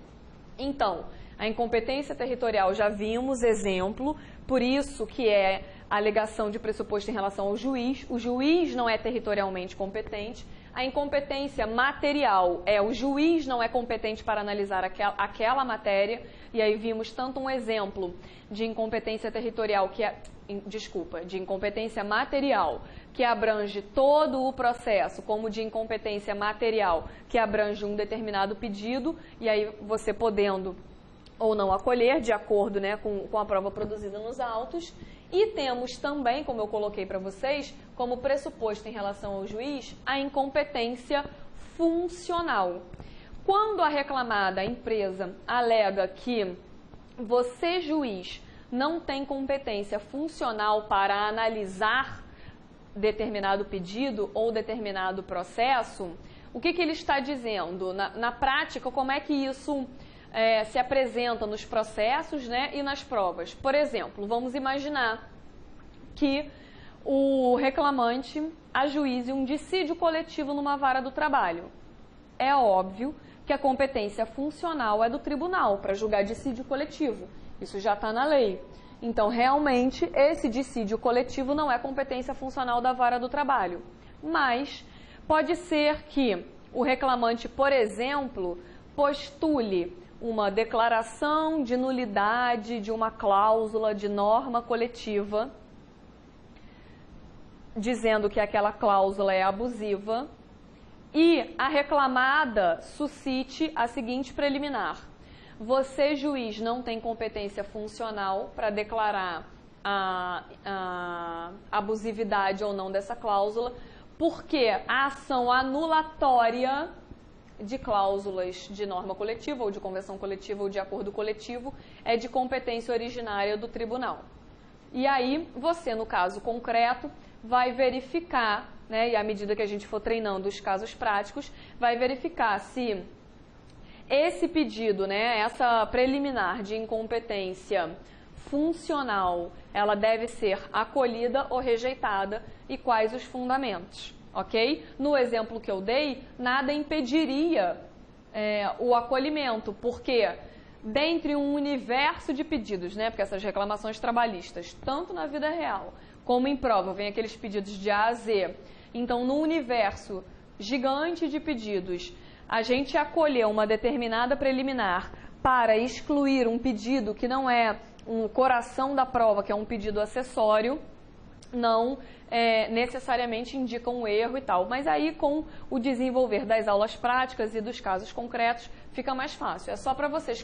Então, a incompetência territorial já vimos exemplo, por isso que é a alegação de pressuposto em relação ao juiz. O juiz não é territorialmente competente. A incompetência material o juiz não é competente para analisar aquela matéria. E aí vimos tanto um exemplo de incompetência territorial de incompetência material, que abrange todo o processo, como de incompetência material, que abrange um determinado pedido, e aí você podendo ou não acolher, de acordo, né, com a prova produzida nos autos. E temos também, como eu coloquei para vocês, como pressuposto em relação ao juiz, a incompetência funcional. Quando a reclamada, a empresa, alega que você, juiz, não tem competência funcional para analisar determinado pedido ou determinado processo, o que ele está dizendo? Na prática, como é que isso se apresenta nos processos, né, e nas provas? Por exemplo, vamos imaginar que o reclamante ajuize um dissídio coletivo numa vara do trabalho. É óbvio que a competência funcional é do tribunal para julgar dissídio coletivo. Isso já está na lei. Então, realmente, esse dissídio coletivo não é competência funcional da vara do trabalho. Mas pode ser que o reclamante, por exemplo, postule uma declaração de nulidade de uma cláusula de norma coletiva, dizendo que aquela cláusula é abusiva, e a reclamada suscite a seguinte preliminar: você, juiz, não tem competência funcional para declarar a abusividade ou não dessa cláusula, porque a ação anulatória de cláusulas de norma coletiva, ou de convenção coletiva, ou de acordo coletivo, é de competência originária do tribunal. E aí, você, no caso concreto, vai verificar, né, e à medida que a gente for treinando os casos práticos, vai verificar se esse pedido, né, essa preliminar de incompetência funcional, ela deve ser acolhida ou rejeitada e quais os fundamentos, ok? No exemplo que eu dei, nada impediria o acolhimento, porque dentre um universo de pedidos, né, porque essas reclamações trabalhistas, tanto na vida real como em prova, vem aqueles pedidos de A a Z. Então, no universo gigante de pedidos, a gente acolher uma determinada preliminar para excluir um pedido que não é um coração da prova, que é um pedido acessório, não necessariamente indica um erro e tal. Mas aí, com o desenvolver das aulas práticas e dos casos concretos, fica mais fácil. É só para vocês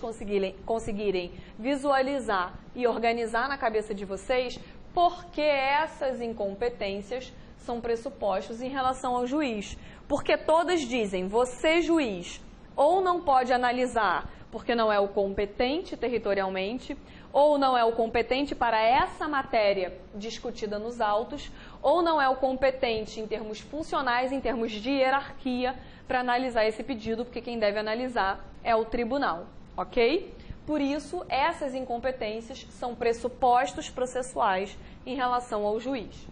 conseguirem visualizar e organizar na cabeça de vocês porque essas incompetências são pressupostos em relação ao juiz. Porque todas dizem, você, juiz, ou não pode analisar porque não é o competente territorialmente, ou não é o competente para essa matéria discutida nos autos, ou não é o competente em termos funcionais, em termos de hierarquia, para analisar esse pedido, porque quem deve analisar é o tribunal, ok? Por isso, essas incompetências são pressupostos processuais em relação ao juiz.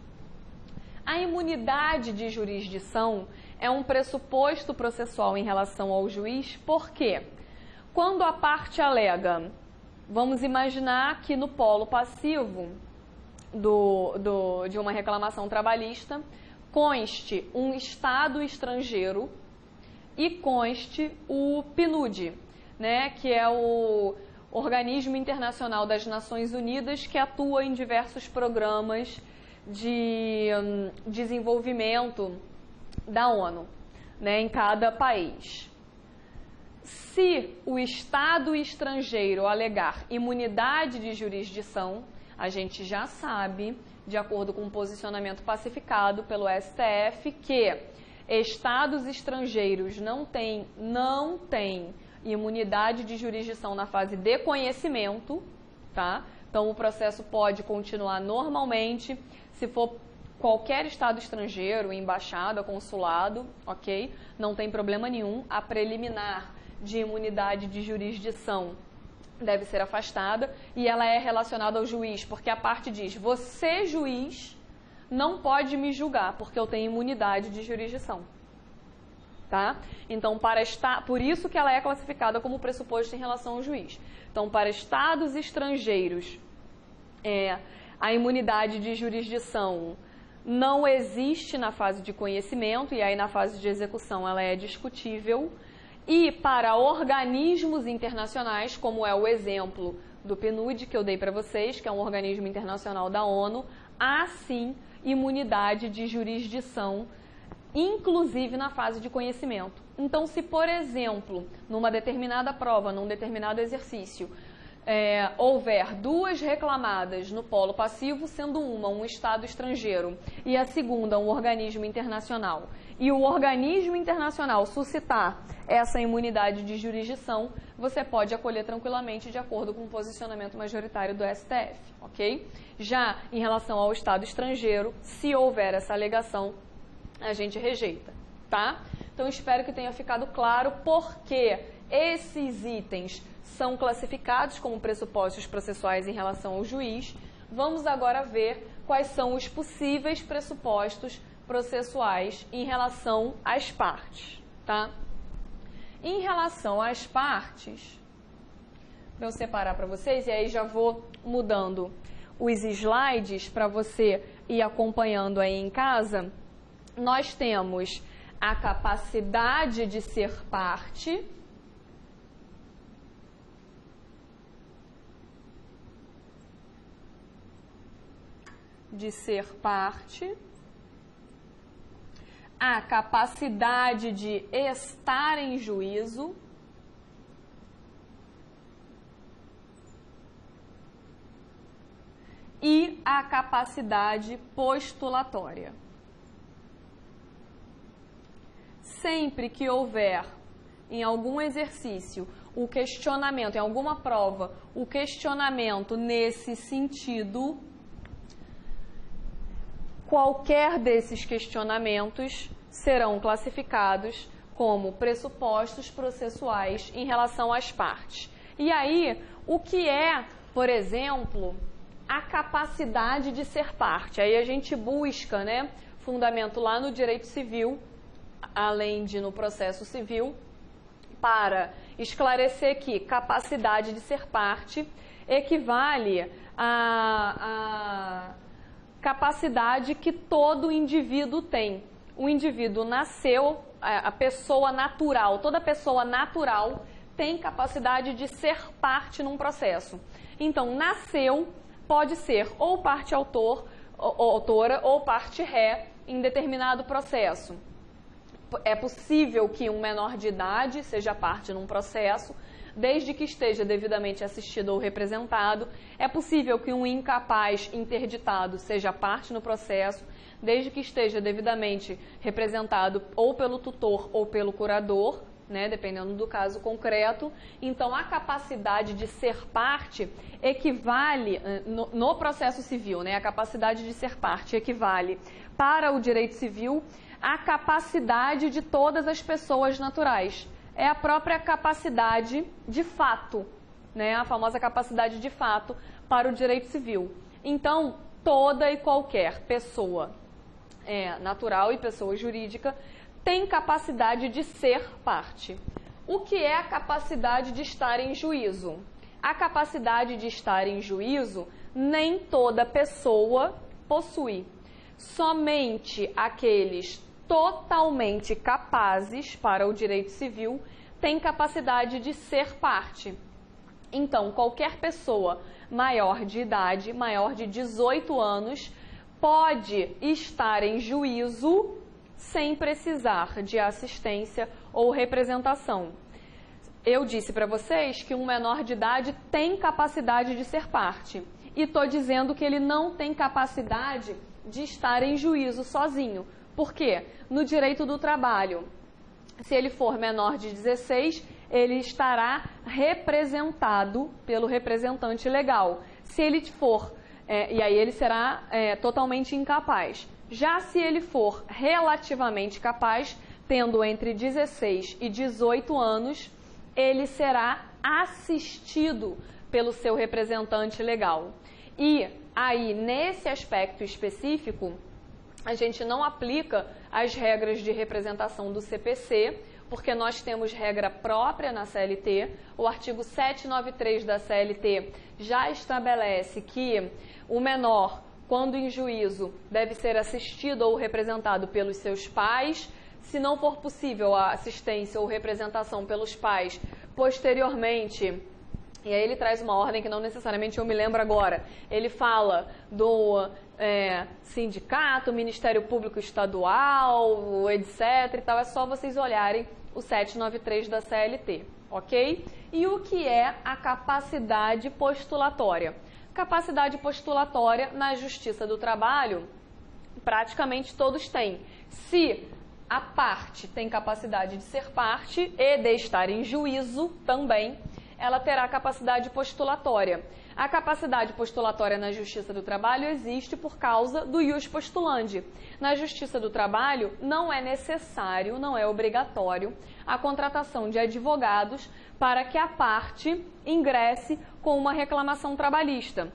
A imunidade de jurisdição é um pressuposto processual em relação ao juiz, por quê? Quando a parte alega, vamos imaginar que no polo passivo de uma reclamação trabalhista conste um Estado estrangeiro e conste o PNUD, né, que é o Organismo Internacional das Nações Unidas, que atua em diversos programas de desenvolvimento da ONU, né, em cada país. Se o Estado estrangeiro alegar imunidade de jurisdição, a gente já sabe, de acordo com o posicionamento pacificado pelo STF, que Estados estrangeiros não têm imunidade de jurisdição na fase de conhecimento, tá? Então, o processo pode continuar normalmente, se for qualquer Estado estrangeiro, embaixada, consulado, ok? Não tem problema nenhum. A preliminar de imunidade de jurisdição deve ser afastada e ela é relacionada ao juiz, porque a parte diz, você, juiz, não pode me julgar, porque eu tenho imunidade de jurisdição. Tá? Então, por isso que ela é classificada como pressuposto em relação ao juiz. Então, para estados estrangeiros, a imunidade de jurisdição não existe na fase de conhecimento, e aí na fase de execução ela é discutível. E para organismos internacionais, como é o exemplo do PNUD que eu dei para vocês, que é um organismo internacional da ONU, há sim imunidade de jurisdição, inclusive na fase de conhecimento. Então, se, por exemplo, numa determinada prova, num determinado exercício, houver duas reclamadas no polo passivo, sendo uma um Estado estrangeiro e a segunda um organismo internacional, e o organismo internacional suscitar essa imunidade de jurisdição, você pode acolher tranquilamente de acordo com o posicionamento majoritário do STF, ok? Já em relação ao Estado estrangeiro, se houver essa alegação, a gente rejeita, tá? Então, espero que tenha ficado claro porque esses itens são classificados como pressupostos processuais em relação ao juiz. Vamos agora ver quais são os possíveis pressupostos processuais em relação às partes, tá? Em relação às partes, para eu separar para vocês, e aí já vou mudando os slides para você ir acompanhando aí em casa, nós temos a capacidade de ser parte, a capacidade de estar em juízo, e a capacidade postulatória. Sempre que houver em algum exercício o questionamento, em alguma prova, o questionamento nesse sentido, qualquer desses questionamentos serão classificados como pressupostos processuais em relação às partes. E aí, o que é, por exemplo, a capacidade de ser parte? Aí a gente busca, né, fundamento lá no direito civil, além de no processo civil, para esclarecer que capacidade de ser parte equivale à capacidade que todo indivíduo tem. O indivíduo nasceu, a pessoa natural, toda pessoa natural tem capacidade de ser parte num processo. Então, nasceu, pode ser ou parte autora ou parte ré em determinado processo. É possível que um menor de idade seja parte num processo, desde que esteja devidamente assistido ou representado. É possível que um incapaz interditado seja parte no processo, desde que esteja devidamente representado ou pelo tutor ou pelo curador, né, dependendo do caso concreto. Então, a capacidade de ser parte equivale, no processo civil, né, a capacidade de ser parte equivale para o direito civil à capacidade de todas as pessoas naturais. É a própria capacidade de fato, né, a famosa capacidade de fato para o direito civil. Então, toda e qualquer pessoa natural e pessoa jurídica tem capacidade de ser parte. O que é a capacidade de estar em juízo? A capacidade de estar em juízo nem toda pessoa possui. Somente aqueles totalmente capazes para o direito civil têm capacidade de ser parte. Então, qualquer pessoa maior de idade, maior de 18 anos, pode estar em juízo sem precisar de assistência ou representação. Eu disse para vocês que um menor de idade tem capacidade de ser parte. E estou dizendo que ele não tem capacidade de estar em juízo sozinho. Por quê? No direito do trabalho, se ele for menor de 16, ele estará representado pelo representante legal. Se ele for, e aí ele será totalmente incapaz. Já se ele for relativamente capaz, tendo entre 16 e 18 anos, ele será assistido pelo seu representante legal. E aí, nesse aspecto específico, a gente não aplica as regras de representação do CPC, porque nós temos regra própria na CLT. O artigo 793 da CLT já estabelece que o menor, quando em juízo, deve ser assistido ou representado pelos seus pais. Se não for possível a assistência ou representação pelos pais, posteriormente, e aí ele traz uma ordem que não necessariamente eu me lembro agora, ele fala do sindicato, Ministério Público Estadual, etc. e tal. É só vocês olharem o 793 da CLT, ok? E o que é a capacidade postulatória? Capacidade postulatória na Justiça do Trabalho, praticamente todos têm. Se a parte tem capacidade de ser parte e de estar em juízo também, ela terá capacidade postulatória. A capacidade postulatória na Justiça do Trabalho existe por causa do ius postulandi. Na Justiça do Trabalho não é necessário, não é obrigatório a contratação de advogados para que a parte ingresse com uma reclamação trabalhista.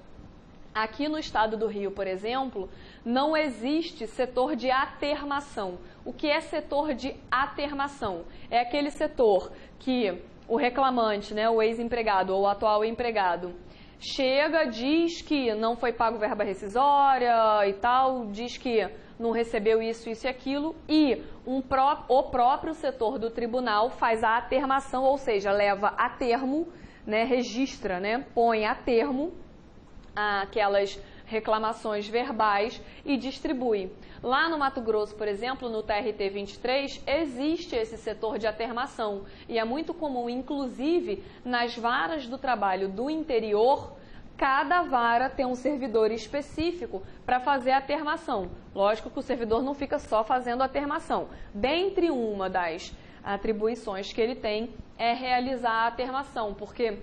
Aqui no estado do Rio, por exemplo, não existe setor de atermação. O que é setor de atermação? É aquele setor que o reclamante, né, o ex-empregado ou o atual empregado, chega, diz que não foi pago verba rescisória e tal, diz que não recebeu isso e aquilo, e o próprio setor do tribunal faz a atermação, ou seja, leva a termo, né, registra, né, põe a termo aquelas reclamações verbais e distribui. Lá no Mato Grosso, por exemplo, no TRT 23, existe esse setor de atermação e é muito comum, inclusive, nas varas do trabalho do interior, cada vara tem um servidor específico para fazer a atermação. Lógico que o servidor não fica só fazendo a atermação. Dentre uma das atribuições que ele tem é realizar a atermação, porque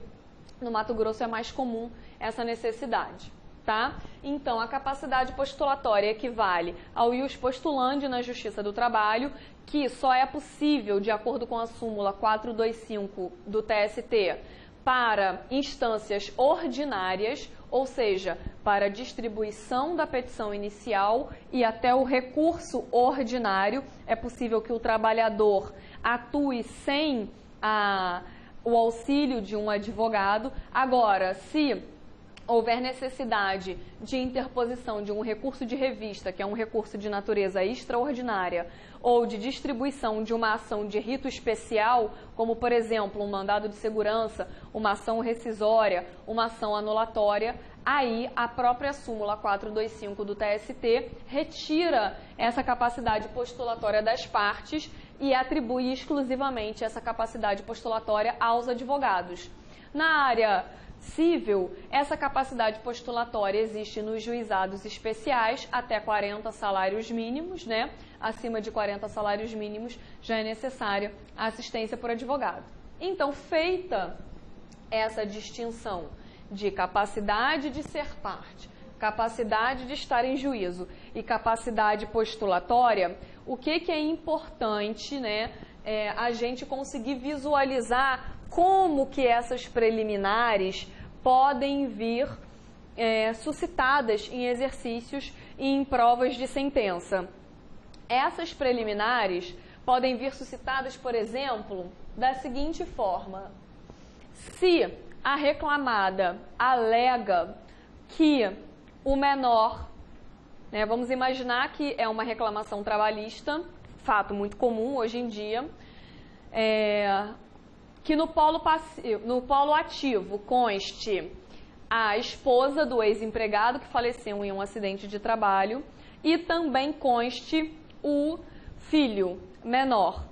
no Mato Grosso é mais comum essa necessidade. Tá? Então, a capacidade postulatória equivale ao ius postulandi na Justiça do Trabalho, que só é possível, de acordo com a súmula 425 do TST, para instâncias ordinárias, ou seja, para distribuição da petição inicial e até o recurso ordinário. É possível que o trabalhador atue sem o auxílio de um advogado. Agora, se houver necessidade de interposição de um recurso de revista, que é um recurso de natureza extraordinária, ou de distribuição de uma ação de rito especial, como, por exemplo, um mandado de segurança, uma ação rescisória, uma ação anulatória, aí a própria súmula 425 do TST retira essa capacidade postulatória das partes e atribui exclusivamente essa capacidade postulatória aos advogados. Na área civil, essa capacidade postulatória existe nos juizados especiais até 40 salários mínimos, né? Acima de 40 salários mínimos já é necessária a assistência por advogado. Então, feita essa distinção de capacidade de ser parte, capacidade de estar em juízo e capacidade postulatória, o que é importante, né, a gente conseguir visualizar como que essas preliminares podem vir suscitadas em exercícios e em provas de sentença. Essas preliminares podem vir suscitadas, por exemplo, da seguinte forma: se a reclamada alega que o menor, né, vamos imaginar que é uma reclamação trabalhista, fato muito comum hoje em dia, que no polo ativo conste a esposa do ex-empregado que faleceu em um acidente de trabalho e também conste o filho menor,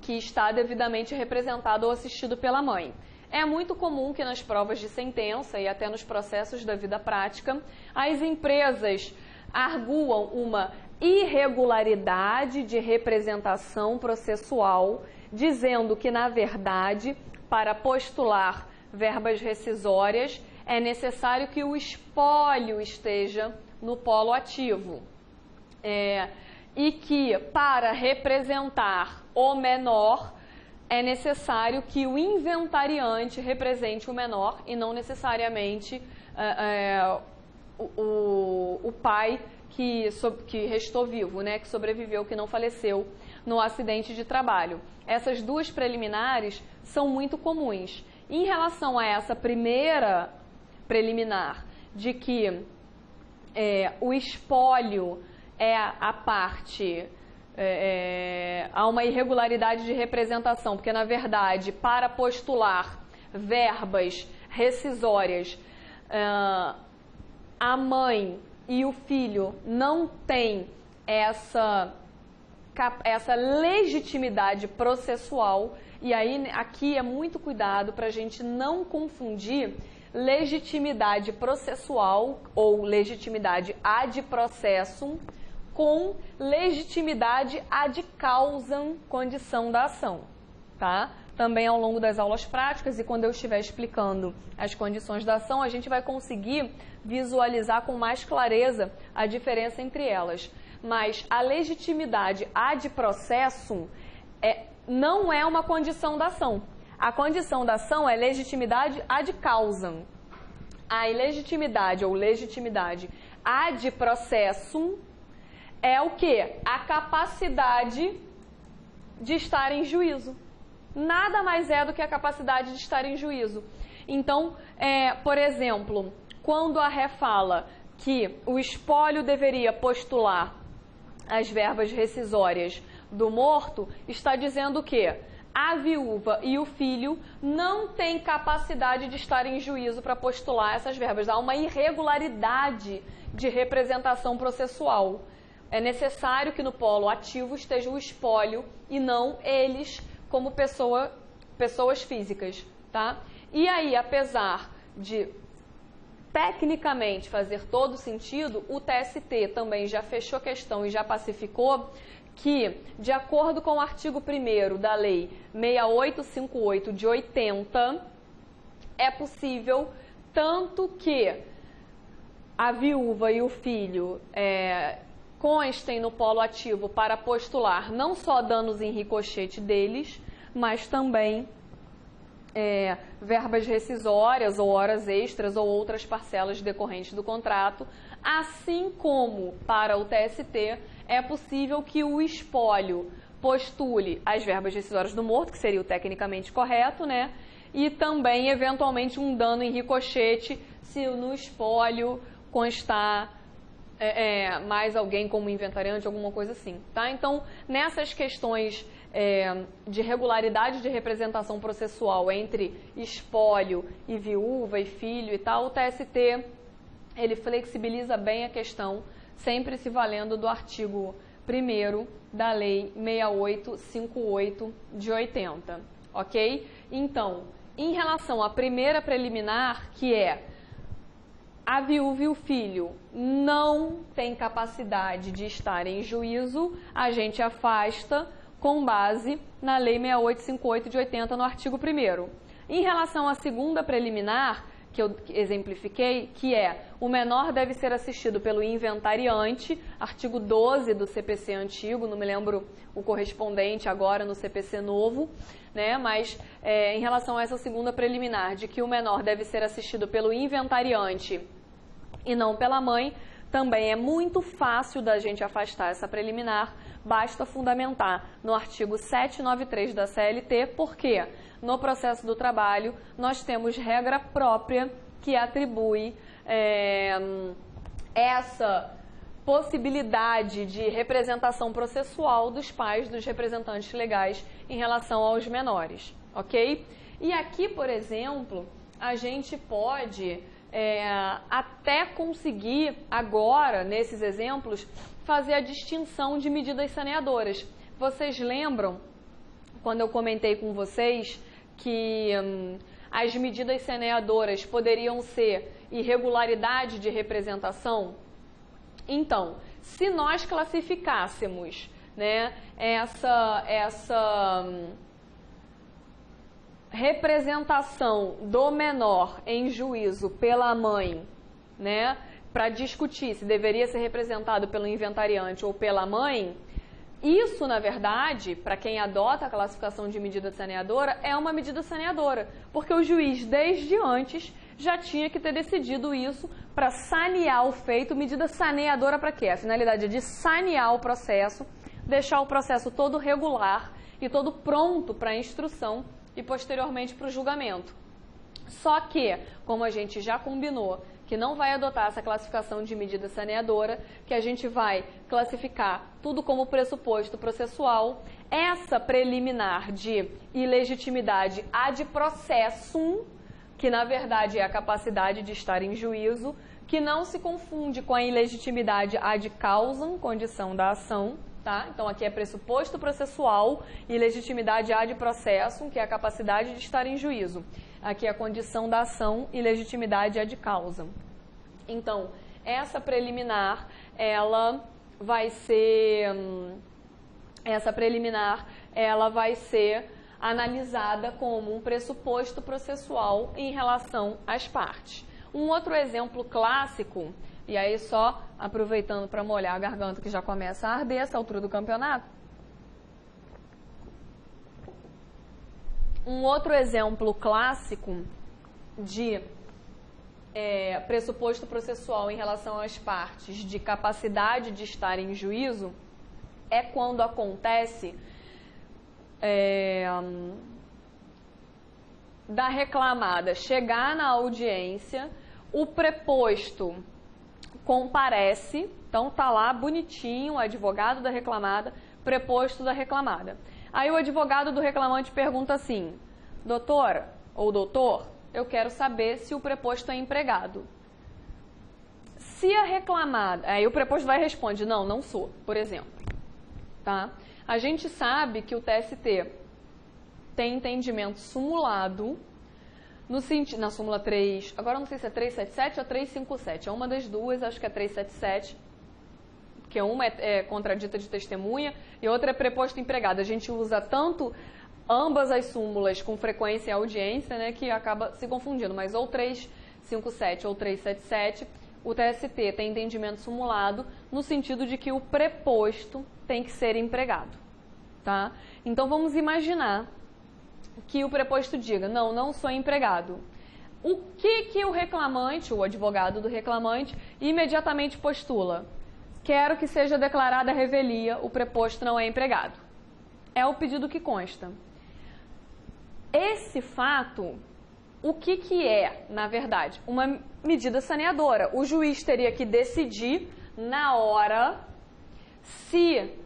que está devidamente representado ou assistido pela mãe. É muito comum que nas provas de sentença e até nos processos da vida prática, as empresas arguam uma irregularidade de representação processual, dizendo que, na verdade, para postular verbas rescisórias, é necessário que o espólio esteja no polo ativo. E que, para representar o menor, é necessário que o inventariante represente o menor e não necessariamente o pai que restou vivo, né, que sobreviveu, que não faleceu no acidente de trabalho. Essas duas preliminares são muito comuns. Em relação a essa primeira preliminar, de que o espólio é a parte, há uma irregularidade de representação, porque, na verdade, para postular verbas rescisórias, a mãe e o filho não têm essa legitimidade processual, e aí aqui é muito cuidado para a gente não confundir legitimidade processual ou legitimidade ad processum com legitimidade ad causam, condição da ação, tá? Também ao longo das aulas práticas e quando eu estiver explicando as condições da ação, a gente vai conseguir visualizar com mais clareza a diferença entre elas. Mas a legitimidade ad processum não é uma condição da ação. A condição da ação é legitimidade ad causam. A ilegitimidade ou legitimidade ad processum é o quê? A capacidade de estar em juízo. Nada mais é do que a capacidade de estar em juízo. Então, por exemplo, quando a ré fala que o espólio deveria postular as verbas rescisórias do morto, está dizendo que a viúva e o filho não têm capacidade de estar em juízo para postular essas verbas. Há uma irregularidade de representação processual. É necessário que no polo ativo esteja o espólio e não eles como pessoas físicas, tá? E aí, apesar de tecnicamente fazer todo sentido, o TST também já fechou a questão e já pacificou que, de acordo com o artigo 1º da Lei 6858 de 80, é possível tanto que a viúva e o filho constem no polo ativo para postular não só danos em ricochete deles, mas também verbas rescisórias ou horas extras ou outras parcelas decorrentes do contrato, assim como para o TST é possível que o espólio postule as verbas rescisórias do morto, que seria o tecnicamente correto, né? E também, eventualmente, um dano em ricochete, se no espólio constar mais alguém como inventariante, alguma coisa assim, tá? Então, nessas questões de regularidade de representação processual entre espólio e viúva e filho e tal, o TST, ele flexibiliza bem a questão, sempre se valendo do artigo 1º da Lei 6858 de 80, ok? Então, em relação à primeira preliminar, que é a viúva e o filho não têm capacidade de estar em juízo, a gente afasta com base na Lei 6858 de 80, no artigo 1º. Em relação à segunda preliminar, que eu exemplifiquei, que é o menor deve ser assistido pelo inventariante, artigo 12 do CPC antigo, não me lembro o correspondente agora no CPC novo, né? Mas em relação a essa segunda preliminar, de que o menor deve ser assistido pelo inventariante e não pela mãe, também é muito fácil da gente afastar essa preliminar, basta fundamentar no artigo 793 da CLT, porque no processo do trabalho nós temos regra própria que atribui essa possibilidade de representação processual dos pais dos representantes legais em relação aos menores, ok? E aqui, por exemplo, a gente pode até conseguir agora, nesses exemplos, fazer a distinção de medidas saneadoras. Vocês lembram, quando eu comentei com vocês, que as medidas saneadoras poderiam ser irregularidade de representação? Então, se nós classificássemos, né, essa representação do menor em juízo pela mãe, né, para discutir se deveria ser representado pelo inventariante ou pela mãe, isso, na verdade, para quem adota a classificação de medida saneadora, é uma medida saneadora, porque o juiz, desde antes, já tinha que ter decidido isso para sanear o feito. Medida saneadora para quê? A finalidade é de sanear o processo, deixar o processo todo regular e todo pronto para a instrução e posteriormente para o julgamento. Só que, como a gente já combinou, que não vai adotar essa classificação de medida saneadora, que a gente vai classificar tudo como pressuposto processual, essa preliminar de ilegitimidade ad processum, que na verdade é a capacidade de estar em juízo, que não se confunde com a ilegitimidade ad causam, condição da ação, tá? Então aqui é pressuposto processual e legitimidade ad processum, que é a capacidade de estar em juízo. Aqui é a condição da ação e legitimidade ad causam. Então, essa preliminar, ela vai ser analisada como um pressuposto processual em relação às partes. Um outro exemplo clássico, e aí só aproveitando para molhar a garganta que já começa a arder essa altura do campeonato. Um outro exemplo clássico de pressuposto processual em relação às partes de capacidade de estar em juízo é quando acontece da reclamada chegar na audiência, o preposto comparece, então tá lá bonitinho, o advogado da reclamada, preposto da reclamada. Aí o advogado do reclamante pergunta assim: doutora ou doutor, eu quero saber se o preposto é empregado. Se a reclamada... Aí o preposto vai e responde: não, não sou, por exemplo. Tá? A gente sabe que o TST tem entendimento simulado na súmula 3, agora eu não sei se é 377 ou 357, é uma das duas, acho que é 377, que uma é contradita de testemunha e outra é preposto empregado. A gente usa tanto ambas as súmulas com frequência em audiência, né, que acaba se confundindo, mas ou 357 ou 377, o TST tem entendimento simulado no sentido de que o preposto tem que ser empregado. Tá? Então vamos imaginar que o preposto diga: não, não sou empregado. O que o reclamante, o advogado do reclamante, imediatamente postula? Quero que seja declarada a revelia, o preposto não é empregado. É o pedido que consta. Esse fato, o que é, na verdade? Uma medida saneadora. O juiz teria que decidir na hora se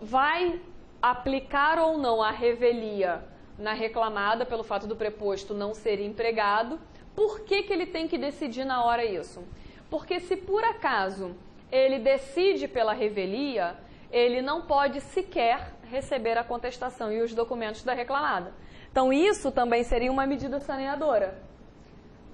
vai aplicar ou não a revelia na reclamada pelo fato do preposto não ser empregado. Por que ele tem que decidir na hora isso? Porque se por acaso ele decide pela revelia, ele não pode sequer receber a contestação e os documentos da reclamada. Então isso também seria uma medida saneadora,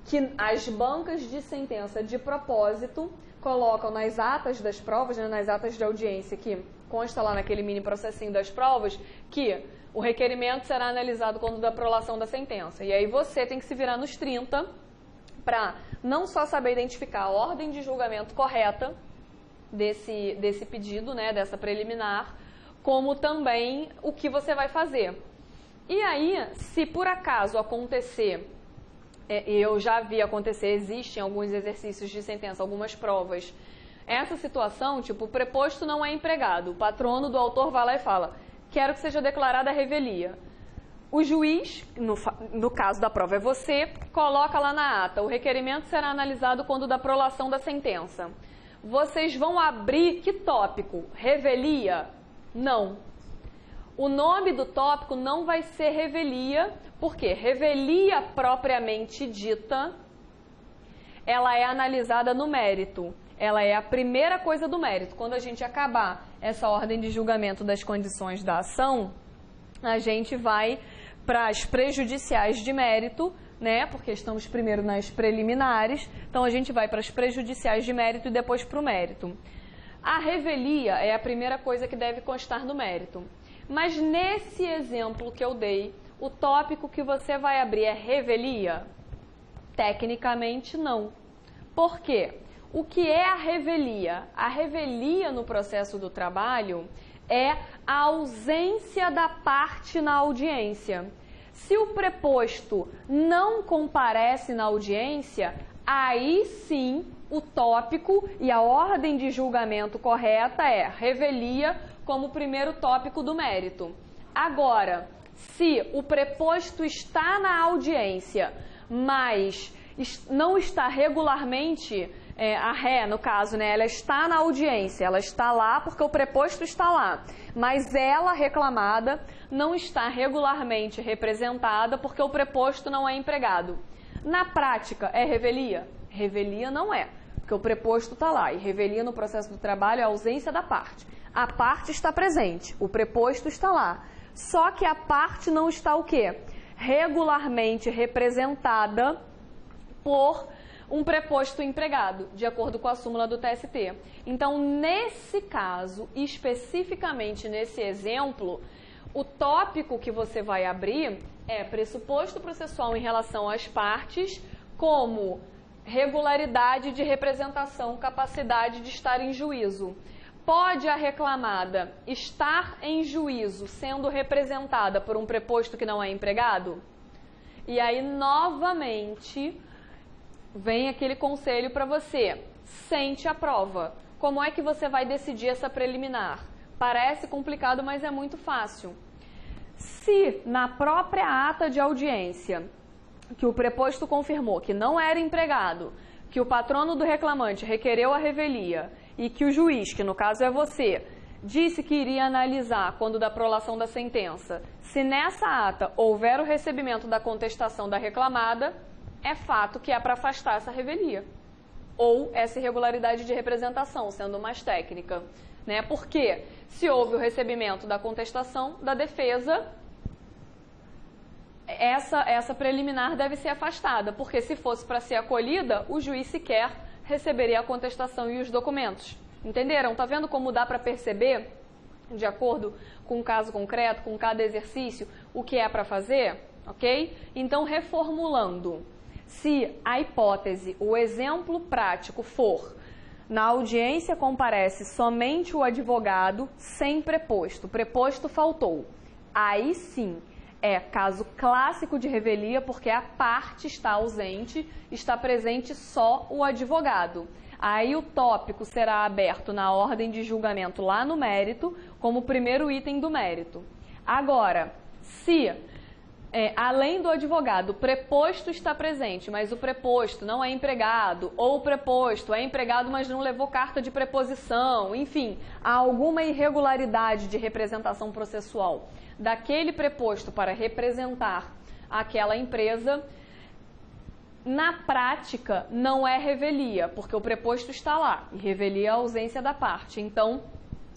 que as bancas de sentença de propósito colocam nas atas das provas, né, nas atas de audiência, que consta lá naquele mini processinho das provas, que o requerimento será analisado quando da prolação da sentença. E aí você tem que se virar nos 30 para não só saber identificar a ordem de julgamento correta desse pedido, né, dessa preliminar, como também o que você vai fazer. E aí, se por acaso acontecer, eu já vi acontecer, existem alguns exercícios de sentença, algumas provas, essa situação, tipo, o preposto não é empregado, o patrono do autor vai lá e fala: quero que seja declarada a revelia. O juiz, no caso da prova é você, coloca lá na ata: o requerimento será analisado quando da prolação da sentença. Vocês vão abrir que tópico? Revelia? Não. O nome do tópico não vai ser revelia, porque revelia propriamente dita, ela é analisada no mérito. Ela é a primeira coisa do mérito. Quando a gente acabar essa ordem de julgamento das condições da ação, a gente vai para as prejudiciais de mérito, né? Porque estamos primeiro nas preliminares, então a gente vai para as prejudiciais de mérito e depois para o mérito. A revelia é a primeira coisa que deve constar no mérito. Mas nesse exemplo que eu dei, o tópico que você vai abrir é revelia? Tecnicamente não. Por quê? O que é a revelia? A revelia no processo do trabalho é a ausência da parte na audiência. Se o preposto não comparece na audiência, aí sim o tópico e a ordem de julgamento correta é revelia como primeiro tópico do mérito. Agora, se o preposto está na audiência, mas não está regularmente, a ré, no caso, né, ela está na audiência, ela está lá porque o preposto está lá, mas ela, reclamada, não está regularmente representada porque o preposto não é empregado. Na prática, é revelia? Revelia não é, porque o preposto está lá, e revelia no processo do trabalho é a ausência da parte. A parte está presente, o preposto está lá, só que a parte não está o quê? Regularmente representada por um preposto empregado, de acordo com a súmula do TST. Então, nesse caso, especificamente nesse exemplo, o tópico que você vai abrir é pressuposto processual em relação às partes, como regularidade de representação, capacidade de estar em juízo. Pode a reclamada estar em juízo sendo representada por um preposto que não é empregado? E aí, novamente, vem aquele conselho para você. Sente a prova. Como é que você vai decidir essa preliminar? Parece complicado, mas é muito fácil. Se na própria ata de audiência que o preposto confirmou que não era empregado, que o patrono do reclamante requereu a revelia e que o juiz, que no caso é você, disse que iria analisar, quando da prolação da sentença, se nessa ata houver o recebimento da contestação da reclamada, é fato que é para afastar essa revelia ou essa irregularidade de representação, sendo mais técnica, né? Porque se houve o recebimento da contestação da defesa, essa preliminar deve ser afastada, porque se fosse para ser acolhida, o juiz sequer receberia a contestação e os documentos. Entenderam? Tá vendo como dá para perceber, de acordo com o caso concreto, com cada exercício, o que é para fazer? Ok? Então, reformulando, se a hipótese, o exemplo prático for: na audiência comparece somente o advogado sem preposto, preposto faltou, aí sim é caso clássico de revelia, porque a parte está ausente, está presente só o advogado. Aí o tópico será aberto na ordem de julgamento lá no mérito, como primeiro item do mérito. Agora, se além do advogado, o preposto está presente, mas o preposto não é empregado, ou o preposto é empregado, mas não levou carta de preposição, enfim, há alguma irregularidade de representação processual daquele preposto para representar aquela empresa, na prática não é revelia, porque o preposto está lá, e revelia a ausência da parte. Então,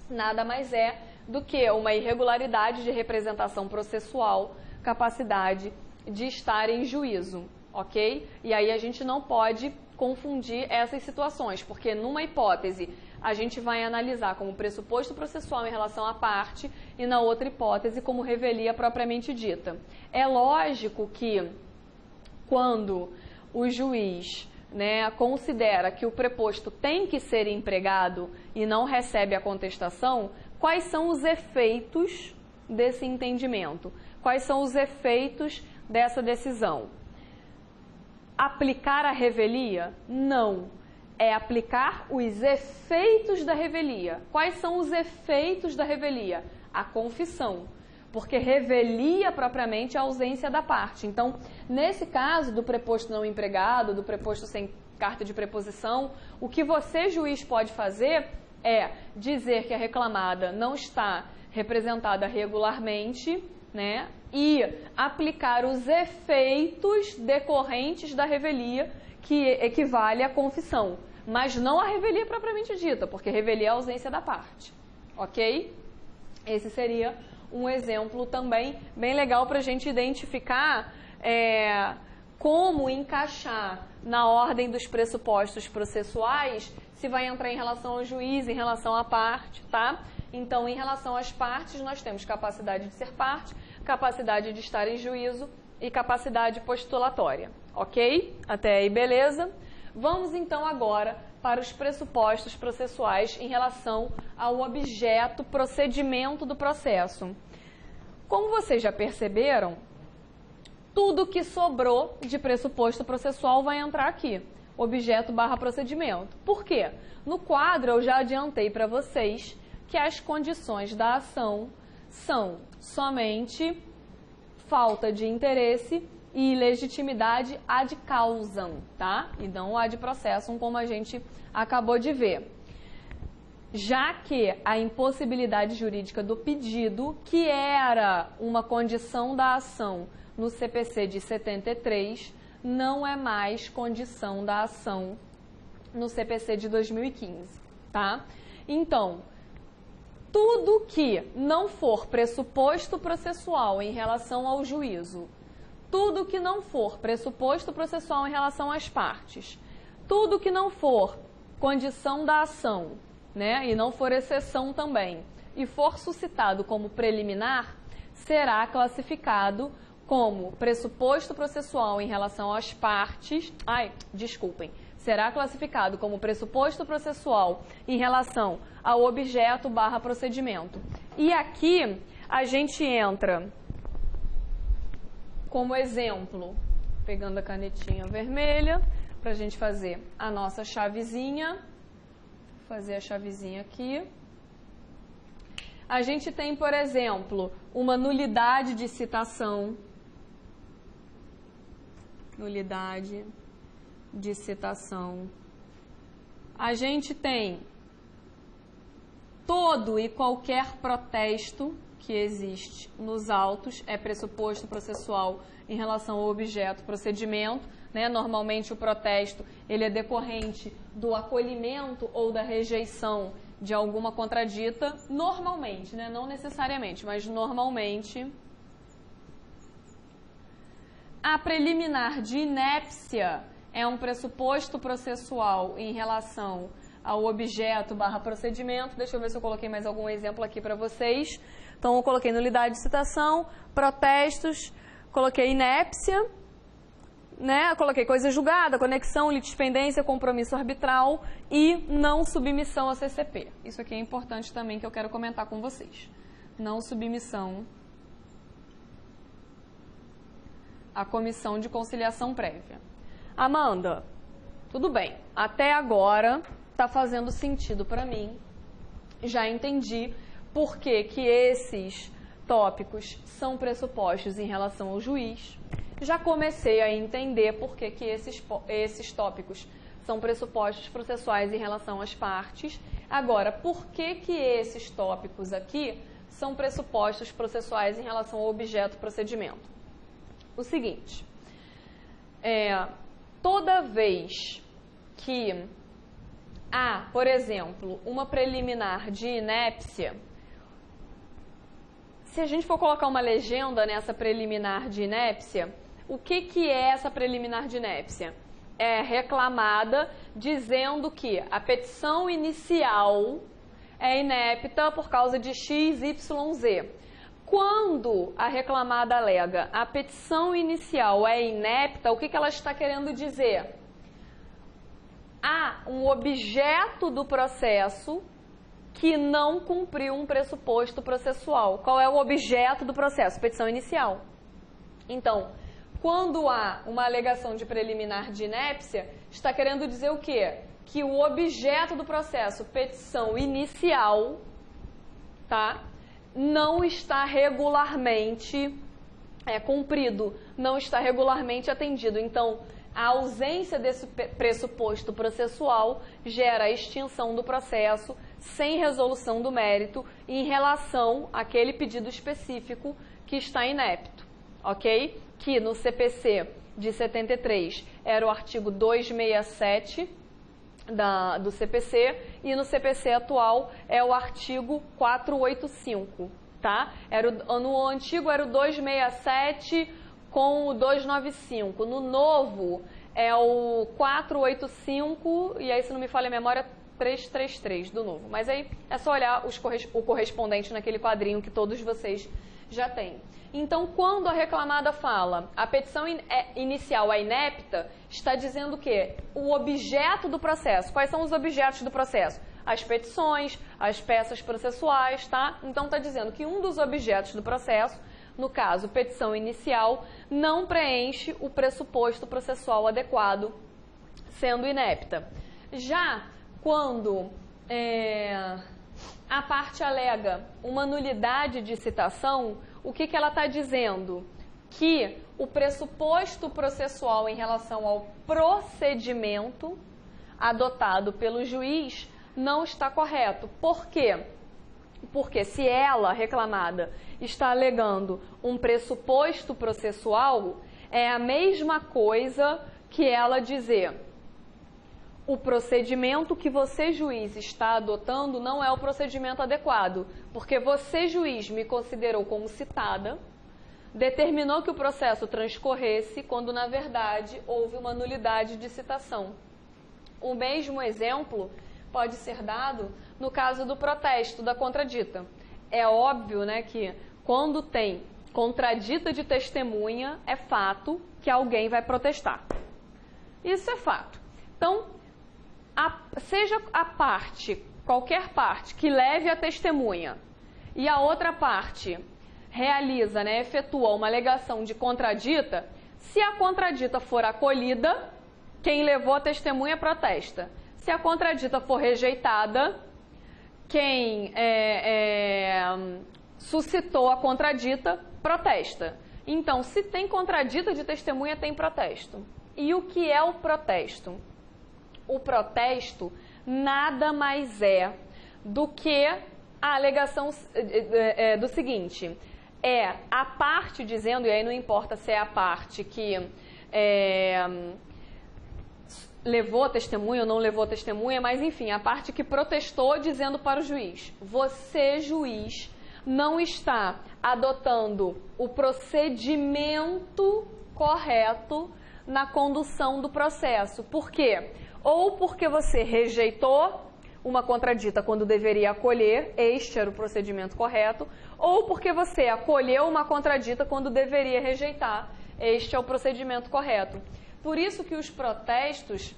nada mais é do que uma irregularidade de representação processual, capacidade de estar em juízo, ok? E aí a gente não pode confundir essas situações, porque numa hipótese a gente vai analisar como pressuposto processual em relação à parte e na outra hipótese como revelia propriamente dita. É lógico que quando o juiz, né, considera que o preposto tem que ser empregado e não recebe a contestação, quais são os efeitos desse entendimento? Quais são os efeitos dessa decisão? Aplicar a revelia? Não. É aplicar os efeitos da revelia. Quais são os efeitos da revelia? A confissão. Porque revelia propriamente a ausência da parte. Então, nesse caso do preposto não empregado, do preposto sem carta de preposição, o que você, juiz, pode fazer é dizer que a reclamada não está representada regularmente, né, e aplicar os efeitos decorrentes da revelia, que equivale à confissão, mas não a revelia propriamente dita, porque revelia a ausência da parte, ok? Esse seria um exemplo também bem legal para a gente identificar como encaixar na ordem dos pressupostos processuais, se vai entrar em relação ao juiz, em relação à parte, tá? Então, em relação às partes, nós temos capacidade de ser parte, capacidade de estar em juízo e capacidade postulatória, ok? Até aí, beleza? Vamos então agora para os pressupostos processuais em relação ao objeto, procedimento do processo. Como vocês já perceberam, tudo que sobrou de pressuposto processual vai entrar aqui, objeto / procedimento. Por quê? No quadro eu já adiantei para vocês que as condições da ação são somente falta de interesse e ilegitimidade ad causam, tá? E não ad processum, como a gente acabou de ver. Já que a impossibilidade jurídica do pedido, que era uma condição da ação no CPC de 73, não é mais condição da ação no CPC de 2015, tá? Então, tudo que não for pressuposto processual em relação ao juízo, tudo que não for pressuposto processual em relação às partes, tudo que não for condição da ação, né, e não for exceção também, e for suscitado como preliminar, será classificado como pressuposto processual em relação às partes, será classificado como pressuposto processual em relação ao objeto / procedimento. E aqui a gente entra como exemplo, pegando a canetinha vermelha, para a gente fazer a nossa chavezinha. Vou fazer a chavezinha aqui. A gente tem, por exemplo, uma nulidade de citação. nulidade de citação. A gente tem todo e qualquer protesto que existe nos autos é pressuposto processual em relação ao objeto procedimento, né? Normalmente o protesto ele é decorrente do acolhimento ou da rejeição de alguma contradita, normalmente, né? Não necessariamente, mas normalmente. A preliminar de inépcia é um pressuposto processual em relação ao objeto / procedimento. Deixa eu ver se eu coloquei mais algum exemplo aqui para vocês. Então, eu coloquei nulidade de citação, protestos, coloquei inépcia, né? Coloquei coisa julgada, conexão, litispendência, compromisso arbitral e não submissão a CCP. Isso aqui é importante também que eu quero comentar com vocês. Não submissão à comissão de conciliação prévia. Amanda, tudo bem. Até agora está fazendo sentido para mim. Já entendi por que que esses tópicos são pressupostos em relação ao juiz. Já comecei a entender por que que esses tópicos são pressupostos processuais em relação às partes. Agora, por que que esses tópicos aqui são pressupostos processuais em relação ao objeto procedimento? O seguinte, toda vez que há, por exemplo, uma preliminar de inépcia, se a gente for colocar uma legenda nessa preliminar de inépcia, o que que é essa preliminar de inépcia? É reclamada dizendo que a petição inicial é inepta por causa de X, Y, Z. Quando a reclamada alega a petição inicial é inepta, o que que ela está querendo dizer? Há um objeto do processo que não cumpriu um pressuposto processual. Qual é o objeto do processo? Petição inicial. Então, quando há uma alegação de preliminar de inépcia, está querendo dizer o quê? Que o objeto do processo, petição inicial, tá? Não está regularmente cumprido, não está regularmente atendido. Então, a ausência desse pressuposto processual gera a extinção do processo sem resolução do mérito em relação àquele pedido específico que está inepto, ok? Que no CPC de 73 era o artigo 267 do CPC e no CPC atual é o artigo 485, tá? No antigo era o 267 com o 295, no novo é o 485 e aí, se não me falha a memória, 333 do novo. Mas aí é só olhar o correspondente naquele quadrinho que todos vocês já têm. Então, quando a reclamada fala a petição inicial é inepta, está dizendo o quê? O objeto do processo. Quais são os objetos do processo? As petições, as peças processuais, tá? Então, está dizendo que um dos objetos do processo, no caso, petição inicial, não preenche o pressuposto processual adequado, sendo inepta. Já quando a parte alega uma nulidade de citação, o que ela está dizendo? Que o pressuposto processual em relação ao procedimento adotado pelo juiz não está correto. Por quê? Porque se ela, reclamada, está alegando um pressuposto processual, é a mesma coisa que ela dizer: o procedimento que você, juiz, está adotando não é o procedimento adequado, porque você, juiz, me considerou como citada, determinou que o processo transcorresse, quando, na verdade, houve uma nulidade de citação. O mesmo exemplo pode ser dado no caso do protesto da contradita. É óbvio, né, que quando tem contradita de testemunha, é fato que alguém vai protestar. Isso é fato. Então, seja a parte, qualquer parte, que leve a testemunha e a outra parte realiza, né, efetua uma alegação de contradita, se a contradita for acolhida, quem levou a testemunha protesta. Se a contradita for rejeitada, quem suscitou a contradita protesta. Então, se tem contradita de testemunha, tem protesto. E o que é o protesto? O protesto nada mais é do que a alegação do seguinte, é a parte dizendo, e aí não importa se é a parte que levou a testemunha ou não levou a testemunha, mas enfim, a parte que protestou dizendo para o juiz, você, juiz, não está adotando o procedimento correto na condução do processo. Por quê? Ou porque você rejeitou uma contradita quando deveria acolher, este era o procedimento correto, ou porque você acolheu uma contradita quando deveria rejeitar, este é o procedimento correto. Por isso que os protestos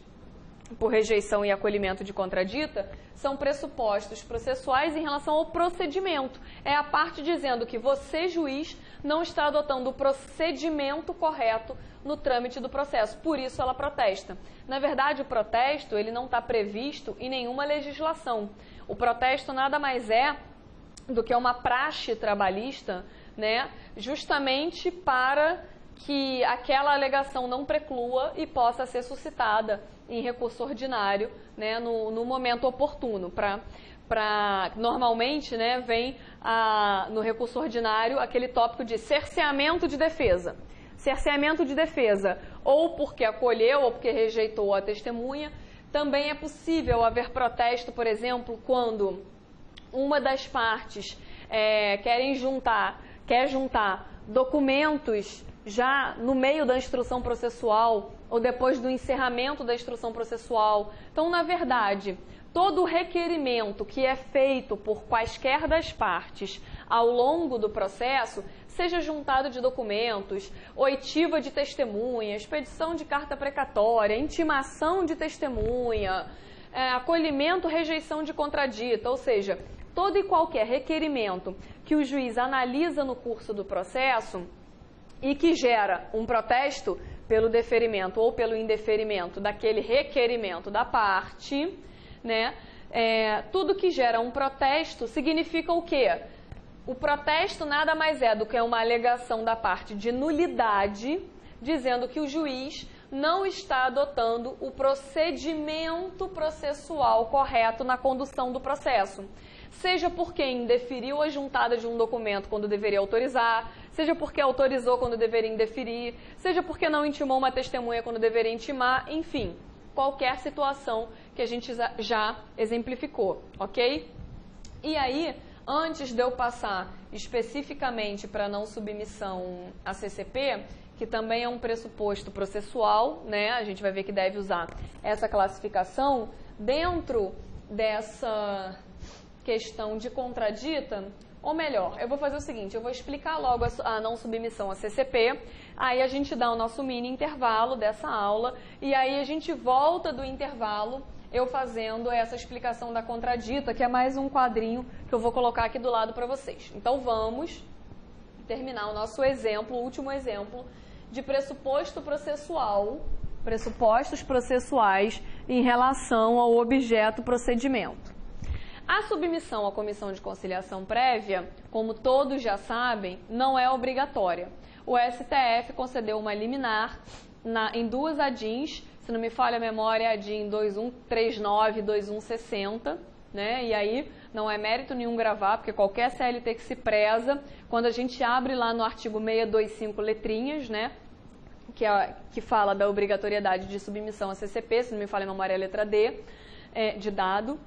por rejeição e acolhimento de contradita são pressupostos processuais em relação ao procedimento. É a parte dizendo que você, juiz, não está adotando o procedimento correto no trâmite do processo. Por isso ela protesta. Na verdade, o protesto ele não está previsto em nenhuma legislação. O protesto nada mais é do que uma praxe trabalhista, né, justamente para que aquela alegação não preclua e possa ser suscitada em recurso ordinário, né, no momento oportuno. Normalmente, né, vem no recurso ordinário aquele tópico de cerceamento de defesa. Cerceamento de defesa, ou porque acolheu ou porque rejeitou a testemunha. Também é possível haver protesto, por exemplo, quando uma das partes quer juntar documentos já no meio da instrução processual ou depois do encerramento da instrução processual. Então, na verdade, todo requerimento que é feito por quaisquer das partes ao longo do processo, seja juntado de documentos, oitiva de testemunha, expedição de carta precatória, intimação de testemunha, acolhimento, rejeição de contradita, ou seja, todo e qualquer requerimento que o juiz analisa no curso do processo e que gera um protesto pelo deferimento ou pelo indeferimento daquele requerimento da parte, né? Tudo que gera um protesto significa o quê? O protesto nada mais é do que uma alegação da parte de nulidade, dizendo que o juiz não está adotando o procedimento processual correto na condução do processo. Seja porque indeferiu a juntada de um documento quando deveria autorizar, seja porque autorizou quando deveria indeferir, seja porque não intimou uma testemunha quando deveria intimar, enfim, qualquer situação que a gente já exemplificou, ok? E aí, antes de eu passar especificamente para a não submissão à CCP, que também é um pressuposto processual, né? A gente vai ver que deve usar essa classificação dentro dessa questão de contradita, ou melhor, eu vou fazer o seguinte, eu vou explicar logo a não submissão à CCP, aí a gente dá o nosso mini intervalo dessa aula, e aí a gente volta do intervalo eu fazendo essa explicação da contradita, que é mais um quadrinho que eu vou colocar aqui do lado para vocês. Então vamos terminar o nosso exemplo, o último exemplo, de pressuposto processual, pressupostos processuais em relação ao objeto procedimento. A submissão à comissão de conciliação prévia, como todos já sabem, não é obrigatória. O STF concedeu uma liminar em duas ADINs, se não me falha a memória, a ADIN 2139 e 2160, né? E aí não é mérito nenhum gravar, porque qualquer CLT que se preza, quando a gente abre lá no artigo 625 letrinhas, né? Que fala da obrigatoriedade de submissão à CCP, se não me falha a memória, é a letra D, de dado.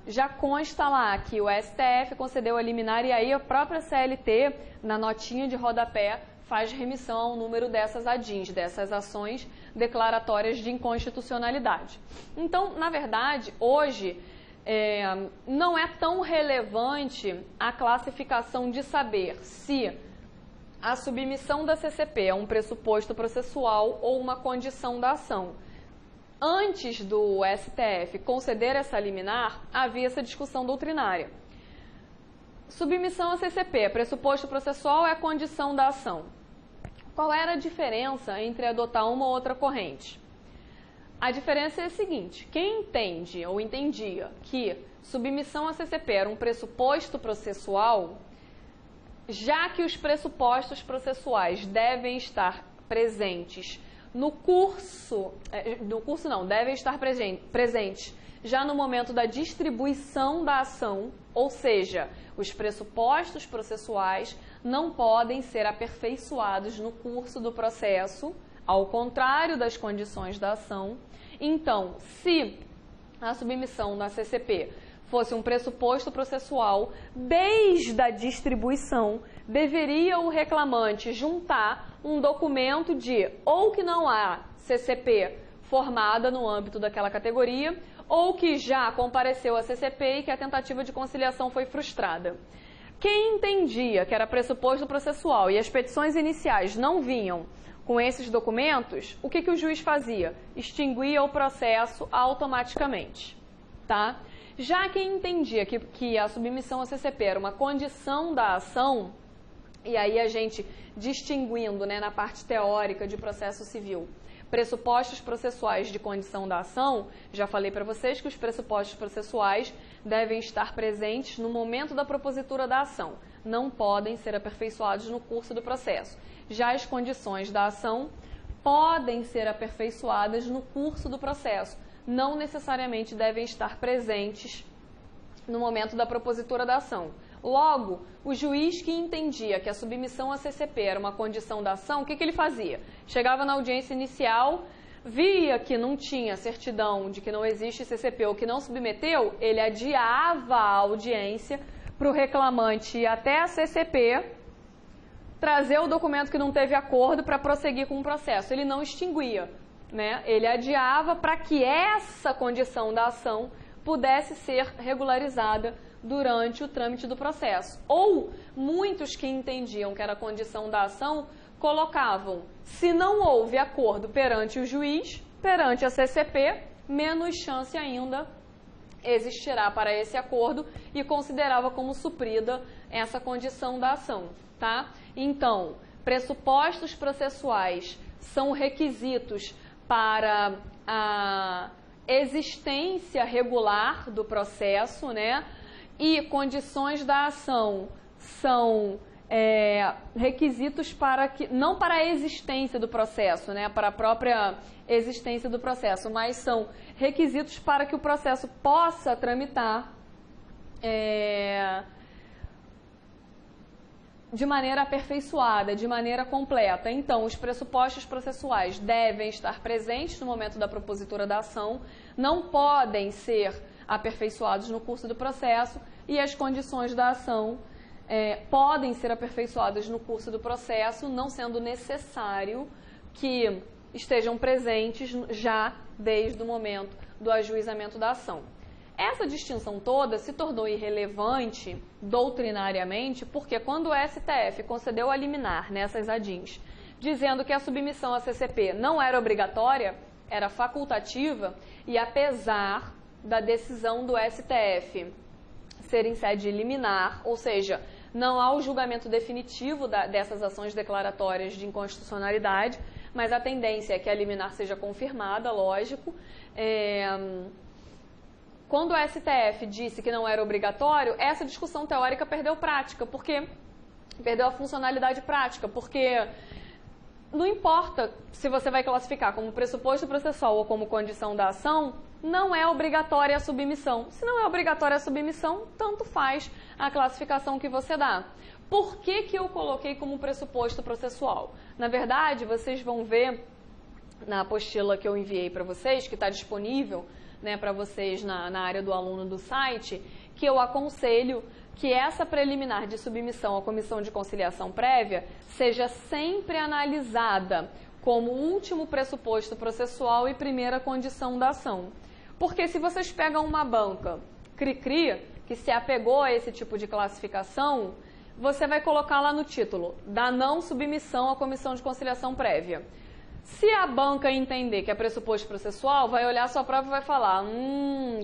Já consta lá que o STF concedeu a liminar e aí a própria CLT, na notinha de rodapé, faz remissão ao número dessas ADINs, dessas ações declaratórias de inconstitucionalidade. Então, na verdade, hoje não é tão relevante a classificação de saber se a submissão da CCP é um pressuposto processual ou uma condição da ação. Antes do STF conceder essa liminar, havia essa discussão doutrinária. Submissão à CCP, pressuposto processual é a condição da ação. Qual era a diferença entre adotar uma ou outra corrente? A diferença é a seguinte, quem entende ou entendia que submissão à CCP era um pressuposto processual, já que os pressupostos processuais devem estar presentes devem estar presentes já no momento da distribuição da ação, ou seja, os pressupostos processuais não podem ser aperfeiçoados no curso do processo, ao contrário das condições da ação. Então, se a submissão na CCP fosse um pressuposto processual, desde a distribuição, deveria o reclamante juntar um documento de ou que não há CCP formada no âmbito daquela categoria, ou que já compareceu à CCP e que a tentativa de conciliação foi frustrada. Quem entendia que era pressuposto processual e as petições iniciais não vinham com esses documentos, o que o juiz fazia? Extinguia o processo automaticamente, tá? Já quem entendia que a submissão à CCP era uma condição da ação, e aí a gente distinguindo, né, na parte teórica de processo civil, pressupostos processuais de condição da ação, já falei para vocês que os pressupostos processuais devem estar presentes no momento da propositura da ação, não podem ser aperfeiçoados no curso do processo. Já as condições da ação podem ser aperfeiçoadas no curso do processo, não necessariamente devem estar presentes no momento da propositura da ação. Logo, o juiz que entendia que a submissão à CCP era uma condição da ação, o que ele fazia? Chegava na audiência inicial, via que não tinha certidão de que não existe CCP ou que não submeteu, ele adiava a audiência para o reclamante ir até a CCP, trazer o documento que não teve acordo para prosseguir com o processo. Ele não extinguia, né? Ele adiava para que essa condição da ação pudesse ser regularizada durante o trâmite do processo. Ou muitos que entendiam que era condição da ação colocavam, se não houve acordo perante o juiz, perante a CCP, menos chance ainda existirá para esse acordo e considerava como suprida essa condição da ação, tá? Então, pressupostos processuais são requisitos para a existência regular do processo, né? E condições da ação são requisitos para que, não para a existência do processo, né? Para a própria existência do processo, mas são requisitos para que o processo possa tramitar de maneira aperfeiçoada, de maneira completa. Então, os pressupostos processuais devem estar presentes no momento da propositura da ação, não podem ser aperfeiçoados no curso do processo e as condições da ação podem ser aperfeiçoadas no curso do processo, não sendo necessário que estejam presentes já desde o momento do ajuizamento da ação. Essa distinção toda se tornou irrelevante doutrinariamente porque quando o STF concedeu a liminar nessas ADINs, dizendo que a submissão à CCP não era obrigatória, era facultativa, e apesar da decisão do STF ser em sede liminar, ou seja, não há o julgamento definitivo dessas ações declaratórias de inconstitucionalidade, mas a tendência é que a liminar seja confirmada, lógico. Quando o STF disse que não era obrigatório, essa discussão teórica perdeu prática, porque perdeu a funcionalidade prática, porque não importa se você vai classificar como pressuposto processual ou como condição da ação, não é obrigatória a submissão. Se não é obrigatória a submissão, tanto faz a classificação que você dá. Por que eu coloquei como pressuposto processual? Na verdade, vocês vão ver na apostila que eu enviei para vocês, que está disponível, né, para vocês na área do aluno do site, que eu aconselho que essa preliminar de submissão à comissão de conciliação prévia seja sempre analisada como último pressuposto processual e primeira condição da ação. Porque se vocês pegam uma banca cri-cri, que se apegou a esse tipo de classificação, você vai colocar lá no título, da não submissão à comissão de conciliação prévia. Se a banca entender que é pressuposto processual, vai olhar a sua prova e vai falar,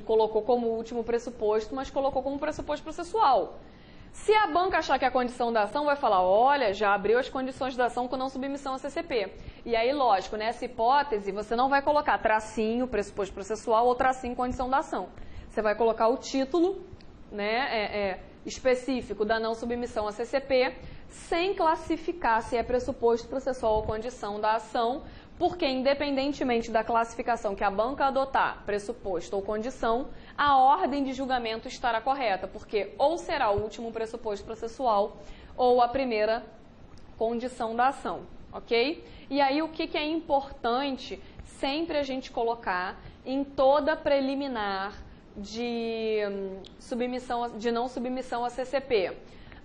colocou como último pressuposto, mas colocou como pressuposto processual. Se a banca achar que é a condição da ação, vai falar, olha, já abriu as condições da ação com não submissão à CCP. E aí, lógico, nessa hipótese, você não vai colocar tracinho, pressuposto processual ou tracinho, condição da ação. Você vai colocar o título, né, específico da não submissão à CCP, sem classificar se é pressuposto, processual ou condição da ação, porque independentemente da classificação que a banca adotar, pressuposto ou condição, a ordem de julgamento estará correta, porque ou será o último pressuposto processual ou a primeira condição da ação, ok? E aí o que é importante sempre a gente colocar em toda preliminar de não submissão a CCP?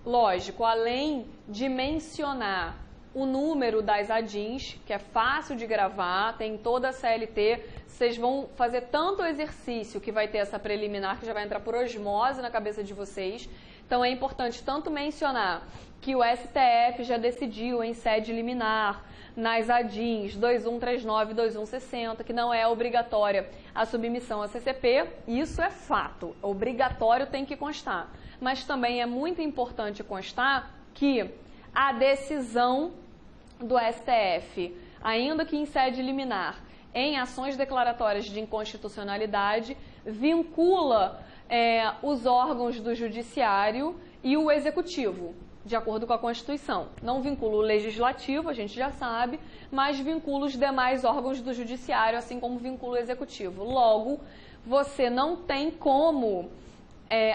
Lógico, além de mencionar o número das ADINs, que é fácil de gravar, tem toda a CLT, vocês vão fazer tanto exercício que vai ter essa preliminar, que já vai entrar por osmose na cabeça de vocês. Então é importante tanto mencionar que o STF já decidiu em sede liminar, nas ADINs 2139 e 2160, que não é obrigatória a submissão a CCP, isso é fato, obrigatório, tem que constar. Mas também é muito importante constar que a decisão do STF, ainda que em sede liminar, em ações declaratórias de inconstitucionalidade, vincula os órgãos do judiciário e o executivo, de acordo com a Constituição. Não vincula o legislativo, a gente já sabe, mas vincula os demais órgãos do judiciário, assim como vincula o executivo. Logo, você não tem como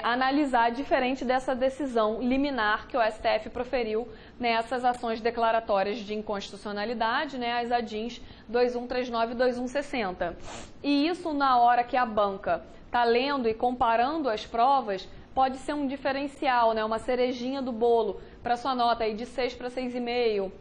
analisar diferente dessa decisão liminar que o STF proferiu nessas ações declaratórias de inconstitucionalidade, né, as ADINs 2139 e 2160. E isso, na hora que a banca está lendo e comparando as provas, pode ser um diferencial, né, uma cerejinha do bolo para sua nota aí de 6 para 6,5,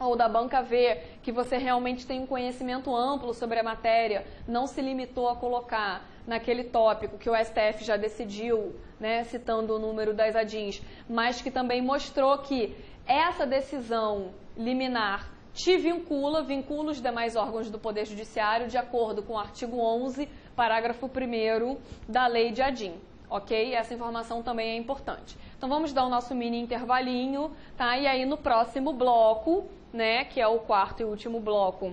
ou da banca ver que você realmente tem um conhecimento amplo sobre a matéria, não se limitou a colocar naquele tópico que o STF já decidiu, né, citando o número das ADINs, mas que também mostrou que essa decisão liminar te vincula os demais órgãos do Poder Judiciário de acordo com o artigo 11, parágrafo 1º da Lei de ADIM. Ok? Essa informação também é importante. Então vamos dar o nosso mini intervalinho, tá? E aí no próximo bloco, né, que é o quarto e último bloco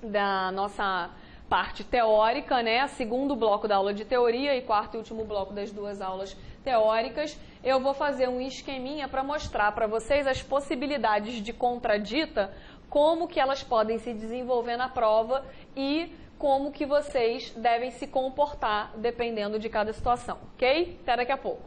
da nossa parte teórica, né, segundo bloco da aula de teoria e quarto e último bloco das duas aulas teóricas, eu vou fazer um esqueminha para mostrar para vocês as possibilidades de contradita, como que elas podem se desenvolver na prova e como que vocês devem se comportar dependendo de cada situação, ok? Até daqui a pouco.